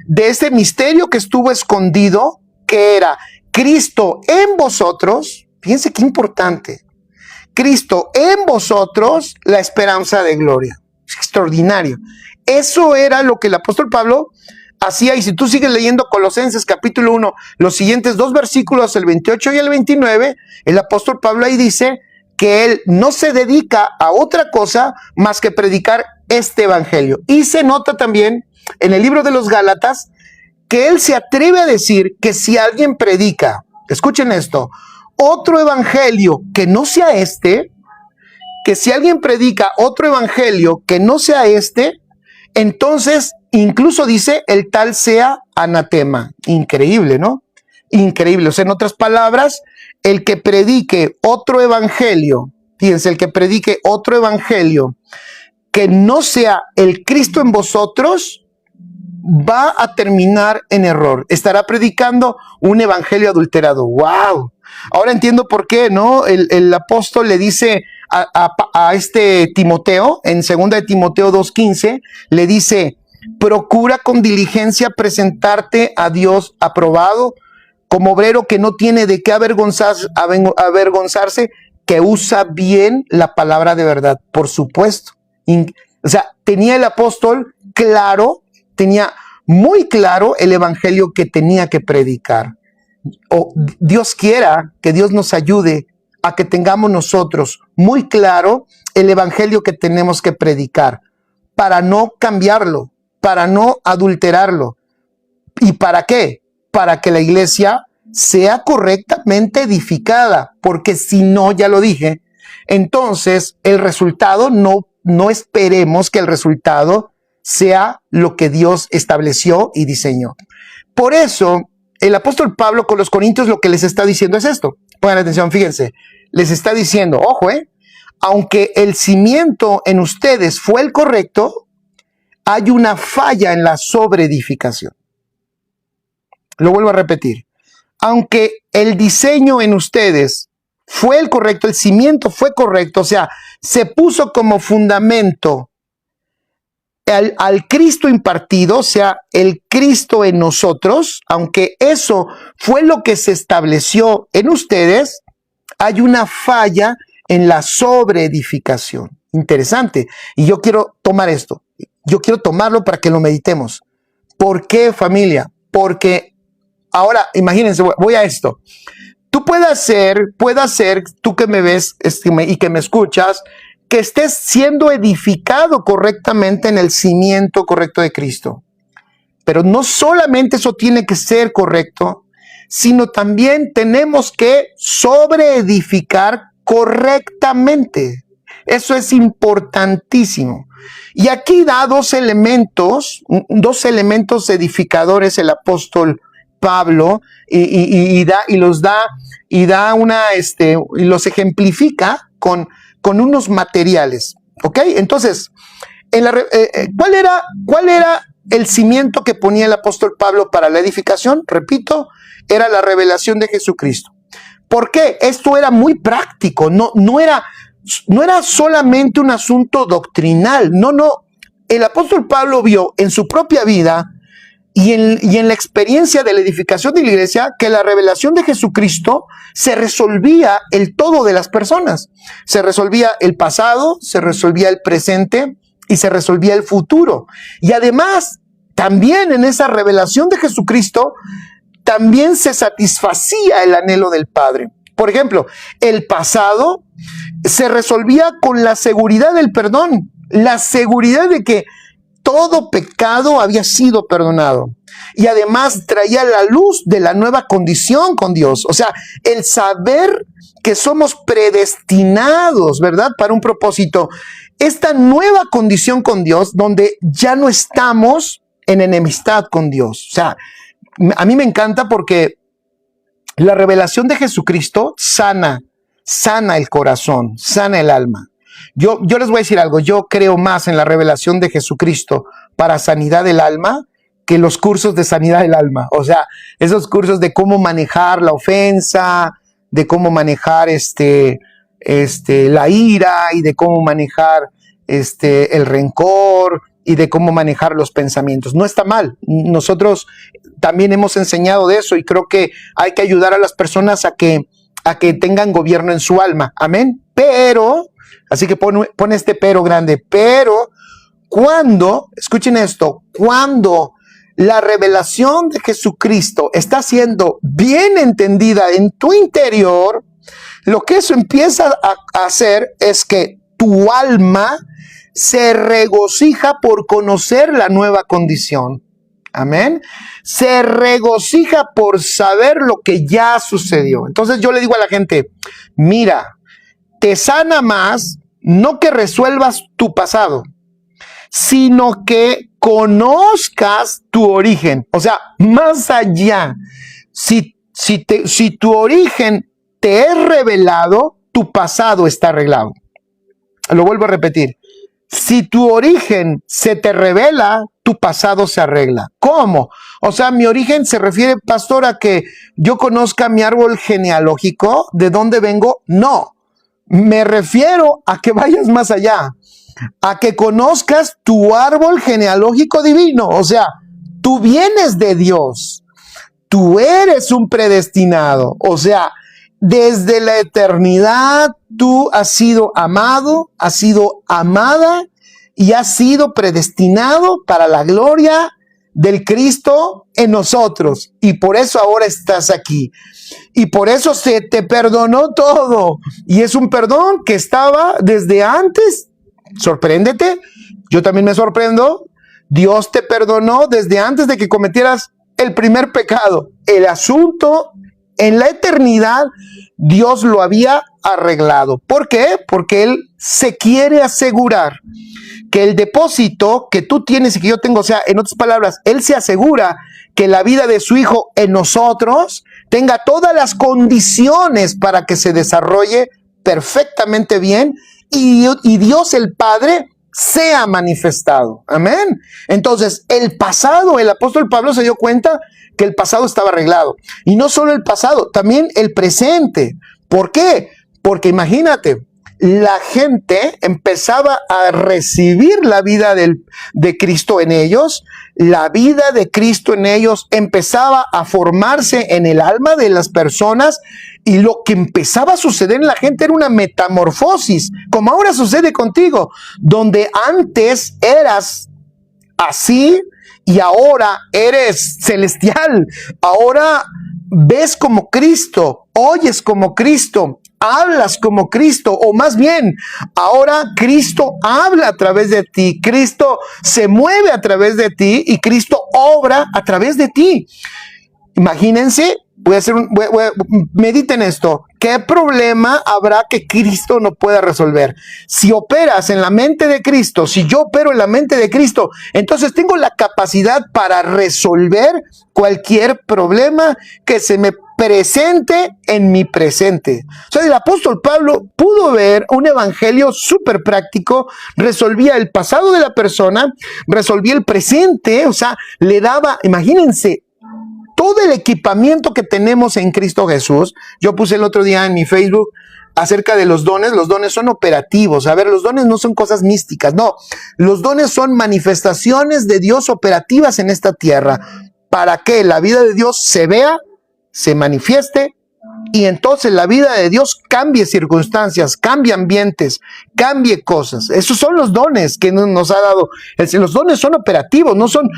de ese misterio que estuvo escondido, que era Cristo en vosotros. Fíjense qué importante. Cristo en vosotros, la esperanza de gloria. Es extraordinario. Eso era lo que el apóstol Pablo hacía. Y si tú sigues leyendo Colosenses capítulo 1, los siguientes 2 versículos, el 28 y el 29, el apóstol Pablo ahí dice que él no se dedica a otra cosa más que predicar este evangelio. Y se nota también en el libro de los Gálatas que él se atreve a decir que si alguien predica, escuchen esto, otro evangelio que no sea este, que si alguien predica otro evangelio que no sea este, entonces incluso dice el tal sea anatema. Increíble, ¿no? Increíble. O sea, en otras palabras, el que predique otro evangelio, fíjense, el que predique otro evangelio que no sea el Cristo en vosotros, va a terminar en error. Estará predicando un evangelio adulterado. ¡Wow! Ahora entiendo por qué, ¿no? El apóstol le dice a este Timoteo, en 2 de Timoteo 2:15, le dice, procura con diligencia presentarte a Dios aprobado, como obrero que no tiene de qué avergonzarse, que usa bien la palabra de verdad, por supuesto. O sea, tenía el apóstol claro, tenía muy claro el evangelio que tenía que predicar. Dios quiera que Dios nos ayude a que tengamos nosotros muy claro el evangelio que tenemos que predicar, para no cambiarlo, para no adulterarlo. ¿Y para qué? Para que la iglesia sea correctamente edificada, porque si no, ya lo dije, entonces el resultado no esperemos que el resultado sea lo que Dios estableció y diseñó. Por eso, el apóstol Pablo con los corintios lo que les está diciendo es esto. Pongan atención, fíjense. Les está diciendo, ojo, aunque el cimiento en ustedes fue el correcto, hay una falla en la sobreedificación. Lo vuelvo a repetir. Aunque el diseño en ustedes fue el correcto, el cimiento fue correcto, o sea, se puso como fundamento al Cristo impartido, o sea, el Cristo en nosotros, aunque eso fue lo que se estableció en ustedes, hay una falla en la sobreedificación. Interesante. Y yo quiero tomar esto. Yo quiero tomarlo para que lo meditemos. ¿Por qué, familia? Porque ahora, imagínense, voy a esto. Tú puedes ser, tú que me ves y que me escuchas, que estés siendo edificado correctamente en el cimiento correcto de Cristo. Pero no solamente eso tiene que ser correcto, sino también tenemos que sobreedificar correctamente. Eso es importantísimo. Y aquí da dos elementos edificadores el apóstol Pablo y los ejemplifica con unos materiales, ¿ok? Entonces, ¿cuál era el cimiento que ponía el apóstol Pablo para la edificación? Repito, era la revelación de Jesucristo. ¿Por qué? Esto era muy práctico, no era solamente un asunto doctrinal, no. El apóstol Pablo vio en su propia vida y en la experiencia de la edificación de la iglesia que la revelación de Jesucristo se resolvía el todo de las personas. Se resolvía el pasado, se resolvía el presente y se resolvía el futuro. Y además, también en esa revelación de Jesucristo, también se satisfacía el anhelo del Padre. Por ejemplo, el pasado se resolvía con la seguridad del perdón, la seguridad de que todo pecado había sido perdonado. Y además traía la luz de la nueva condición con Dios. O sea, el saber que somos predestinados, ¿verdad? Para un propósito. Esta nueva condición con Dios, donde ya no estamos en enemistad con Dios. O sea, a mí me encanta porque la revelación de Jesucristo sana el corazón, sana el alma. Yo les voy a decir algo, yo creo más en la revelación de Jesucristo para sanidad del alma que los cursos de sanidad del alma. O sea, esos cursos de cómo manejar la ofensa, de cómo manejar la ira y de cómo manejar el rencor y de cómo manejar los pensamientos. No está mal. Nosotros también hemos enseñado de eso y creo que hay que ayudar a las personas a que tengan gobierno en su alma. Amén. Pero, así que pon este pero grande, pero escuchen esto, cuando la revelación de Jesucristo está siendo bien entendida en tu interior, lo que eso empieza a hacer es que tu alma se regocija por conocer la nueva condición. Amén. Se regocija por saber lo que ya sucedió. Entonces yo le digo a la gente, mira, te sana más no que resuelvas tu pasado, sino que conozcas tu origen. O sea, más allá, si tu origen te es revelado, tu pasado está arreglado. Lo vuelvo a repetir. Si tu origen se te revela, tu pasado se arregla. ¿Cómo? O sea, mi origen se refiere, pastor, a que yo conozca mi árbol genealógico, de dónde vengo. No, me refiero a que vayas más allá, a que conozcas tu árbol genealógico divino. O sea, tú vienes de Dios, tú eres un predestinado. O sea, desde la eternidad tú has sido amado, has sido amada y has sido predestinado para la gloria del Cristo en nosotros. Y por eso ahora estás aquí. Y por eso se te perdonó todo. Y es un perdón que estaba desde antes. Sorpréndete. Yo también me sorprendo. Dios te perdonó desde antes de que cometieras el primer pecado. El asunto en la eternidad, Dios lo había arreglado. ¿Por qué? Porque Él se quiere asegurar que el depósito que tú tienes y que yo tengo, o sea, en otras palabras, Él se asegura que la vida de su Hijo en nosotros tenga todas las condiciones para que se desarrolle perfectamente bien y Dios el Padre sea manifestado. Amén. Entonces, el pasado, el apóstol Pablo se dio cuenta que el pasado estaba arreglado. Y no solo el pasado, también el presente. ¿Por qué? Porque imagínate, la gente empezaba a recibir la vida de Cristo en ellos, la vida de Cristo en ellos empezaba a formarse en el alma de las personas y lo que empezaba a suceder en la gente era una metamorfosis, como ahora sucede contigo, donde antes eras así y ahora eres celestial, ahora ves como Cristo, oyes como Cristo, hablas como Cristo, o más bien, ahora Cristo habla a través de ti, Cristo se mueve a través de ti y Cristo obra a través de ti. Imagínense, mediten esto, ¿qué problema habrá que Cristo no pueda resolver? Si operas en la mente de Cristo, si yo opero en la mente de Cristo, entonces tengo la capacidad para resolver cualquier problema que se me presente en mi presente. O sea, el apóstol Pablo pudo ver un evangelio súper práctico, resolvía el pasado de la persona, resolvía el presente, o sea, le daba, imagínense, todo el equipamiento que tenemos en Cristo Jesús. Yo puse el otro día en mi Facebook acerca de los dones. Los dones son operativos. A ver, los dones no son cosas místicas, no. Los dones son manifestaciones de Dios operativas en esta tierra para que la vida de Dios se vea, se manifieste y entonces la vida de Dios cambie circunstancias, cambie ambientes, cambie cosas. Esos son los dones que nos ha dado. Los dones son operativos, no son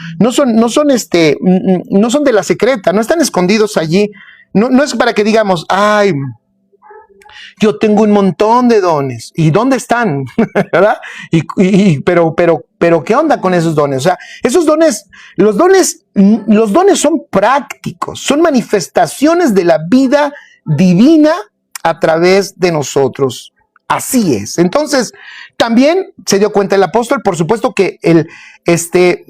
de la secreta, no están escondidos allí. No es para que digamos, ay, yo tengo un montón de dones. ¿Y dónde están? ¿Verdad? Pero ¿qué onda con esos dones? O sea, esos dones, los dones son prácticos, son manifestaciones de la vida divina a través de nosotros. Así es. Entonces, también se dio cuenta el apóstol, por supuesto, que este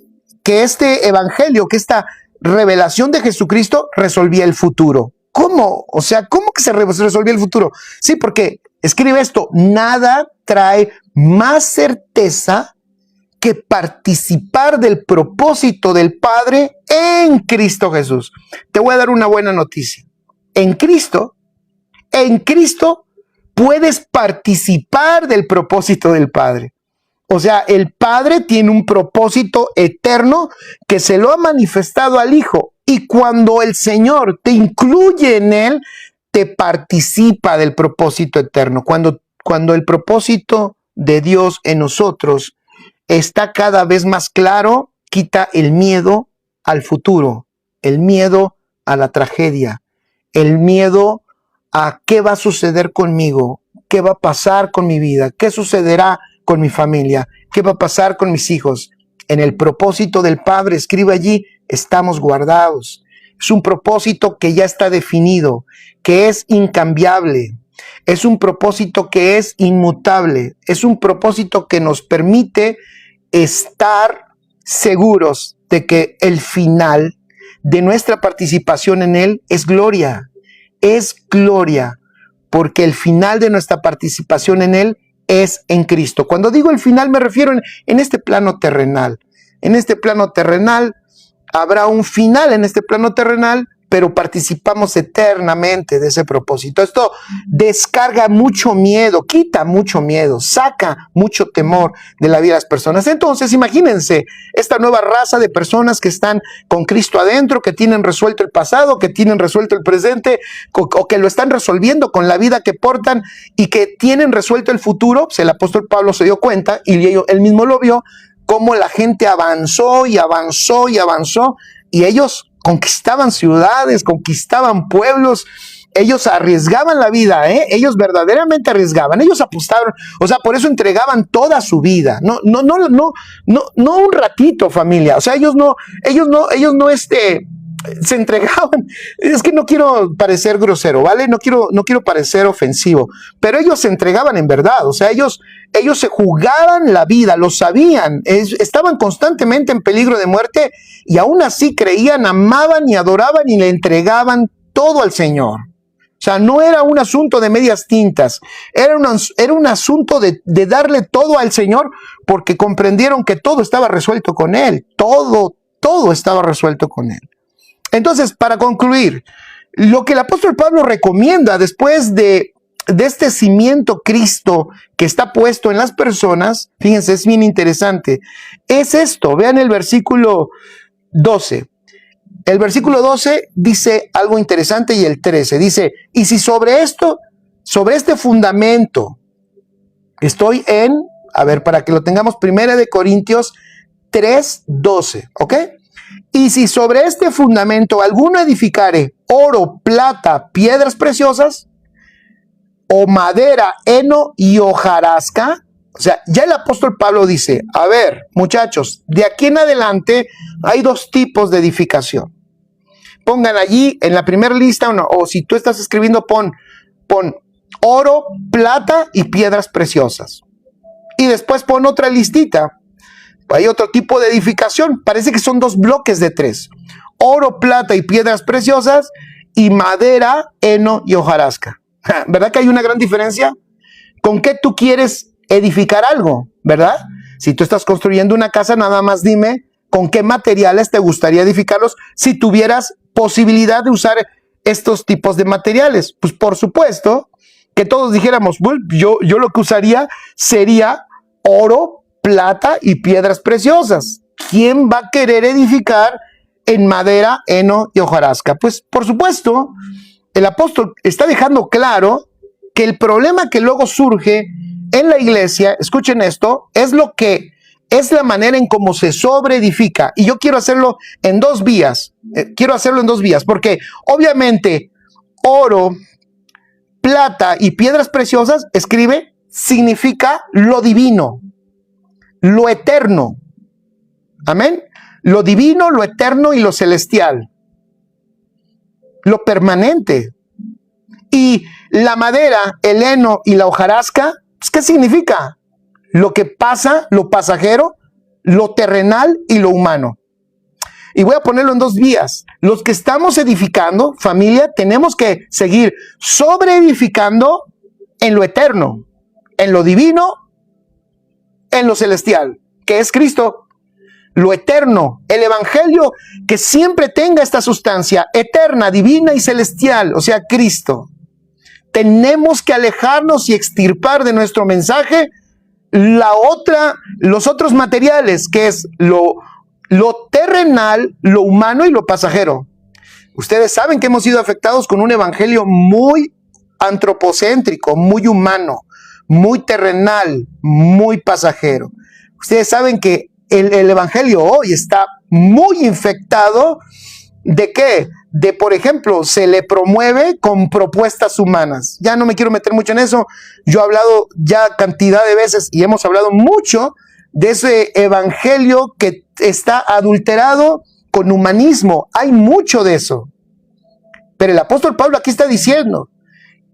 evangelio, que esta revelación de Jesucristo resolvía el futuro. ¿Cómo? O sea, ¿cómo que se resolvía el futuro? Sí, porque escribe esto, nada trae más certeza que participar del propósito del Padre en Cristo Jesús. Te voy a dar una buena noticia. En Cristo puedes participar del propósito del Padre. O sea, el Padre tiene un propósito eterno que se lo ha manifestado al Hijo. Y cuando el Señor te incluye en Él, te participa del propósito eterno. Cuando el propósito de Dios en nosotros está cada vez más claro, quita el miedo al futuro, el miedo a la tragedia, el miedo a qué va a suceder conmigo, qué va a pasar con mi vida, qué sucederá con mi familia, qué va a pasar con mis hijos. En el propósito del Padre, escribe allí, estamos guardados. Es un propósito que ya está definido, que es incambiable. Es un propósito que es inmutable. Es un propósito que nos permite estar seguros de que el final de nuestra participación en Él es gloria. Es gloria, porque el final de nuestra participación en Él es en Cristo. Cuando digo el final me refiero en este plano terrenal. En este plano terrenal habrá un final en este plano terrenal, pero participamos eternamente de ese propósito. Esto descarga mucho miedo, quita mucho miedo, saca mucho temor de la vida de las personas. Entonces, imagínense esta nueva raza de personas que están con Cristo adentro, que tienen resuelto el pasado, que tienen resuelto el presente, o que lo están resolviendo con la vida que portan y que tienen resuelto el futuro. Pues el apóstol Pablo se dio cuenta, y él mismo lo vio, cómo la gente avanzó y avanzó y avanzó, y ellos conquistaban ciudades, conquistaban pueblos, ellos arriesgaban la vida, ellos verdaderamente arriesgaban, ellos apostaron, o sea, por eso entregaban toda su vida, no un ratito, familia, o sea, ellos no se entregaban. Es que no quiero parecer grosero, ¿vale? No quiero parecer ofensivo, pero ellos se entregaban en verdad. O sea, ellos se jugaban la vida, lo sabían, estaban constantemente en peligro de muerte y aún así creían, amaban y adoraban y le entregaban todo al Señor. O sea, no era un asunto de medias tintas, era un asunto de darle todo al Señor, porque comprendieron que todo estaba resuelto con Él, todo estaba resuelto con Él. Entonces, para concluir, lo que el apóstol Pablo recomienda después de este cimiento Cristo que está puesto en las personas, fíjense, es bien interesante, es esto. Vean el versículo 12. El versículo 12 dice algo interesante, y el 13 dice, y si sobre este fundamento estoy para que lo tengamos, 1 de Corintios 3:12, ¿ok? Y si sobre este fundamento alguno edificare oro, plata, piedras preciosas, o madera, heno y hojarasca, o sea, ya el apóstol Pablo dice, a ver, muchachos, de aquí en adelante hay dos tipos de edificación. Pongan allí en la primera lista, o si tú estás escribiendo, pon oro, plata y piedras preciosas. Y después pon otra listita. Hay otro tipo de edificación, parece que son dos bloques de 3. Oro, plata y piedras preciosas, y madera, heno y hojarasca. ¿Verdad que hay una gran diferencia? ¿Con qué tú quieres edificar algo? ¿Verdad? Si tú estás construyendo una casa, nada más dime con qué materiales te gustaría edificarlos si tuvieras posibilidad de usar estos tipos de materiales. Pues por supuesto que todos dijéramos, bueno, yo lo que usaría sería oro, plata y piedras preciosas. ¿Quién va a querer edificar en madera, heno y hojarasca? Pues por supuesto, el apóstol está dejando claro que el problema que luego surge en la iglesia, escuchen esto, es la manera en cómo se sobreedifica. Y yo quiero hacerlo en dos vías. Porque obviamente oro, plata y piedras preciosas, significa lo divino, lo eterno. Amén. Lo divino, lo eterno y lo celestial. Lo permanente. Y la madera, el heno y la hojarasca, pues, ¿qué significa? Lo que pasa, lo pasajero, lo terrenal y lo humano. Y voy a ponerlo en dos vías. Los que estamos edificando, familia, tenemos que seguir sobreedificando en lo eterno, en lo divino, en lo celestial. que es Cristo, lo eterno, el evangelio que siempre tenga esta sustancia eterna, divina y celestial, o sea, Cristo. Tenemos que alejarnos y extirpar de nuestro mensaje los otros materiales, que es lo terrenal, lo humano y lo pasajero. Ustedes saben que hemos sido afectados con un evangelio muy antropocéntrico, muy humano, muy terrenal, muy pasajero. Ustedes saben que el evangelio hoy está muy infectado ¿de qué? De, por ejemplo, se le promueve con propuestas humanas. Ya no me quiero meter mucho en eso. Yo he hablado ya cantidad de veces y hemos hablado mucho de ese evangelio que está adulterado con humanismo. Hay mucho de eso. Pero el apóstol Pablo aquí está diciendo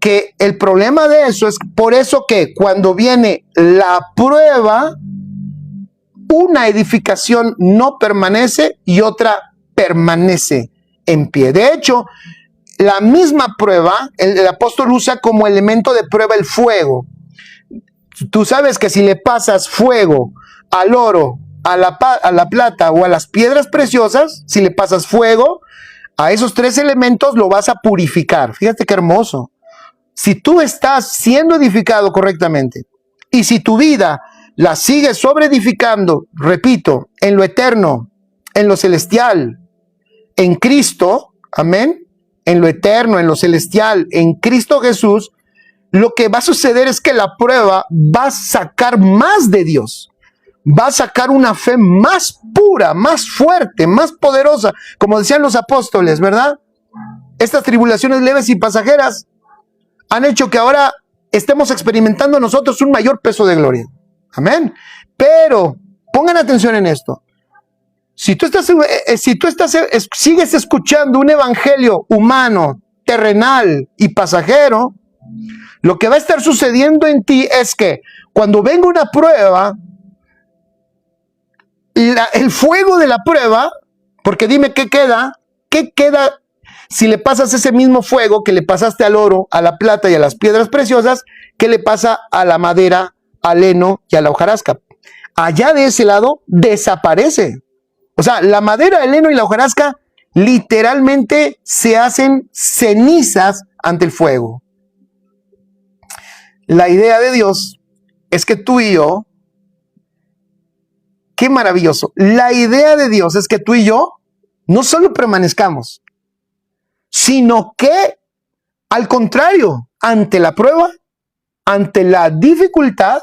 que el problema de eso es por eso que cuando viene la prueba, una edificación no permanece y otra permanece en pie. De hecho, la misma prueba, el apóstol usa como elemento de prueba el fuego. Tú sabes que si le pasas fuego al oro, a la plata o a las piedras preciosas, si le pasas fuego a esos tres elementos, lo vas a purificar. Fíjate qué hermoso. Si tú estás siendo edificado correctamente y si tu vida la sigues sobreedificando, repito, en lo eterno, en lo celestial, en Cristo, amén, en lo eterno, en lo celestial, en Cristo Jesús, lo que va a suceder es que la prueba va a sacar más de Dios, va a sacar una fe más pura, más fuerte, más poderosa, como decían los apóstoles, ¿verdad? Estas tribulaciones leves y pasajeras han hecho que ahora estemos experimentando nosotros un mayor peso de gloria, amén. Pero pongan atención en esto. Si tú sigues escuchando un evangelio humano, terrenal y pasajero, lo que va a estar sucediendo en ti es que cuando venga una prueba, el fuego de la prueba, porque dime qué queda si le pasas ese mismo fuego que le pasaste al oro, a la plata y a las piedras preciosas, ¿qué le pasa a la madera, al heno y a la hojarasca? Allá de ese lado desaparece. O sea, la madera, el heno y la hojarasca literalmente se hacen cenizas ante el fuego. La idea de Dios es que tú y yo, qué maravilloso, la idea de Dios es que tú y yo no solo permanezcamos, sino que, al contrario, ante la prueba, ante la dificultad,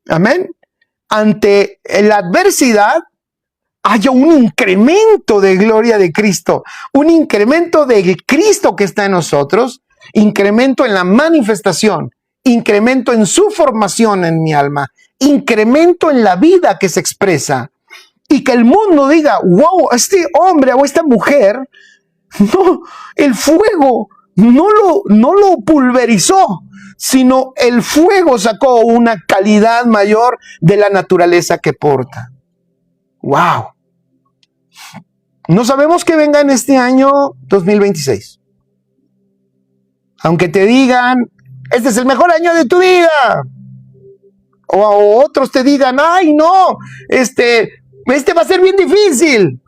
amén, ante la adversidad, haya un incremento de gloria de Cristo, un incremento de Cristo que está en nosotros, incremento en la manifestación, incremento en su formación en mi alma, incremento en la vida que se expresa, y que el mundo diga, wow, este hombre o esta mujer, no, el fuego no lo pulverizó, sino el fuego sacó una calidad mayor de la naturaleza que porta. ¡Wow! No sabemos qué venga en este año 2026. Aunque te digan, este es el mejor año de tu vida. O otros te digan, ay no, este va a ser bien difícil.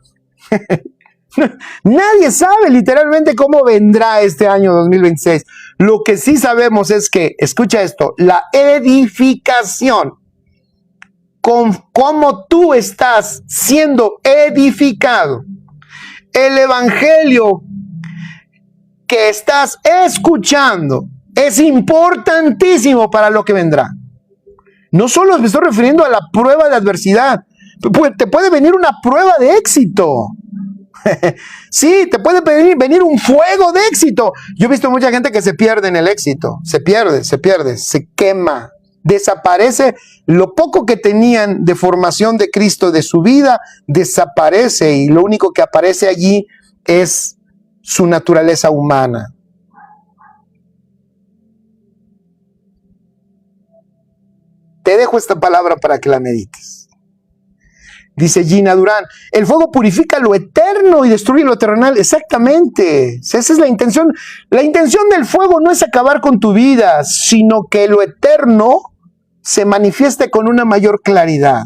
Nadie sabe literalmente cómo vendrá este año 2026. Lo que sí sabemos es que, escucha esto, la edificación, con cómo tú estás siendo edificado, el evangelio que estás escuchando es importantísimo para lo que vendrá. No solo me estoy refiriendo a la prueba de adversidad, te puede venir una prueba de éxito. Sí, te puede venir un fuego de éxito. Yo he visto mucha gente que se pierde en el éxito, se pierde, se quema, desaparece. Lo poco que tenían de formación de Cristo, de su vida, desaparece y lo único que aparece allí es su naturaleza humana. Te dejo esta palabra para que la medites. Dice Gina Durán, el fuego purifica lo eterno y destruye lo terrenal. Exactamente, esa es la intención. La intención del fuego no es acabar con tu vida, sino que lo eterno se manifieste con una mayor claridad.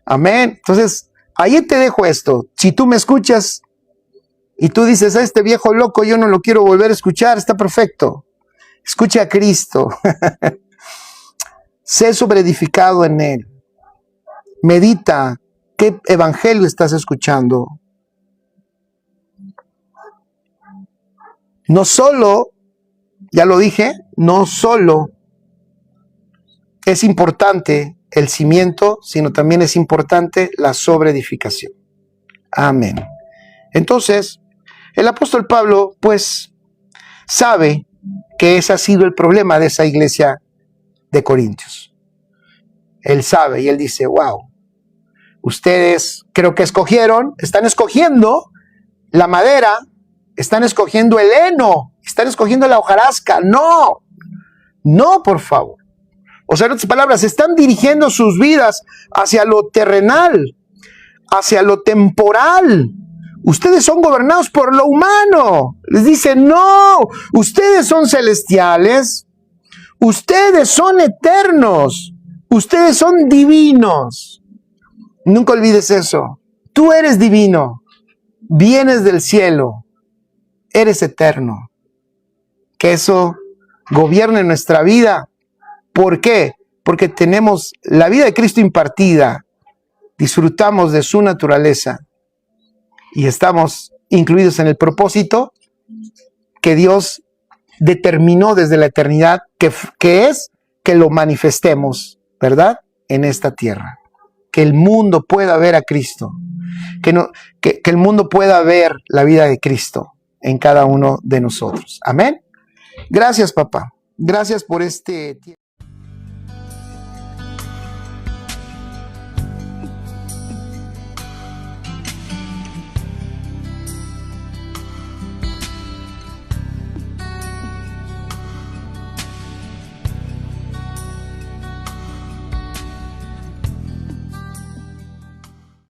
Amén. Entonces, ahí te dejo esto. Si tú me escuchas y tú dices, a este viejo loco yo no lo quiero volver a escuchar, está perfecto. Escucha a Cristo. Sé sobreedificado en Él. Medita qué evangelio estás escuchando. No solo, ya lo dije, no solo es importante el cimiento, sino también es importante la sobreedificación. Amén. Entonces, el apóstol Pablo, pues, sabe que ese ha sido el problema de esa iglesia de Corintios. Él sabe y él dice, wow, ustedes creo que están escogiendo la madera, están escogiendo el heno, están escogiendo la hojarasca. No, no, por favor. O sea, en otras palabras, están dirigiendo sus vidas hacia lo terrenal, hacia lo temporal. Ustedes son gobernados por lo humano. Les dice, no, ustedes son celestiales, ustedes son eternos, ustedes son divinos. Nunca olvides eso. Tú eres divino, vienes del cielo, eres eterno. Que eso gobierne nuestra vida. ¿Por qué? Porque tenemos la vida de Cristo impartida, disfrutamos de su naturaleza y estamos incluidos en el propósito que Dios determinó desde la eternidad, que es que lo manifestemos, ¿verdad? En esta tierra. Que el mundo pueda ver a Cristo, que el mundo pueda ver la vida de Cristo en cada uno de nosotros. Amén. Gracias, papá. Gracias por este tiempo.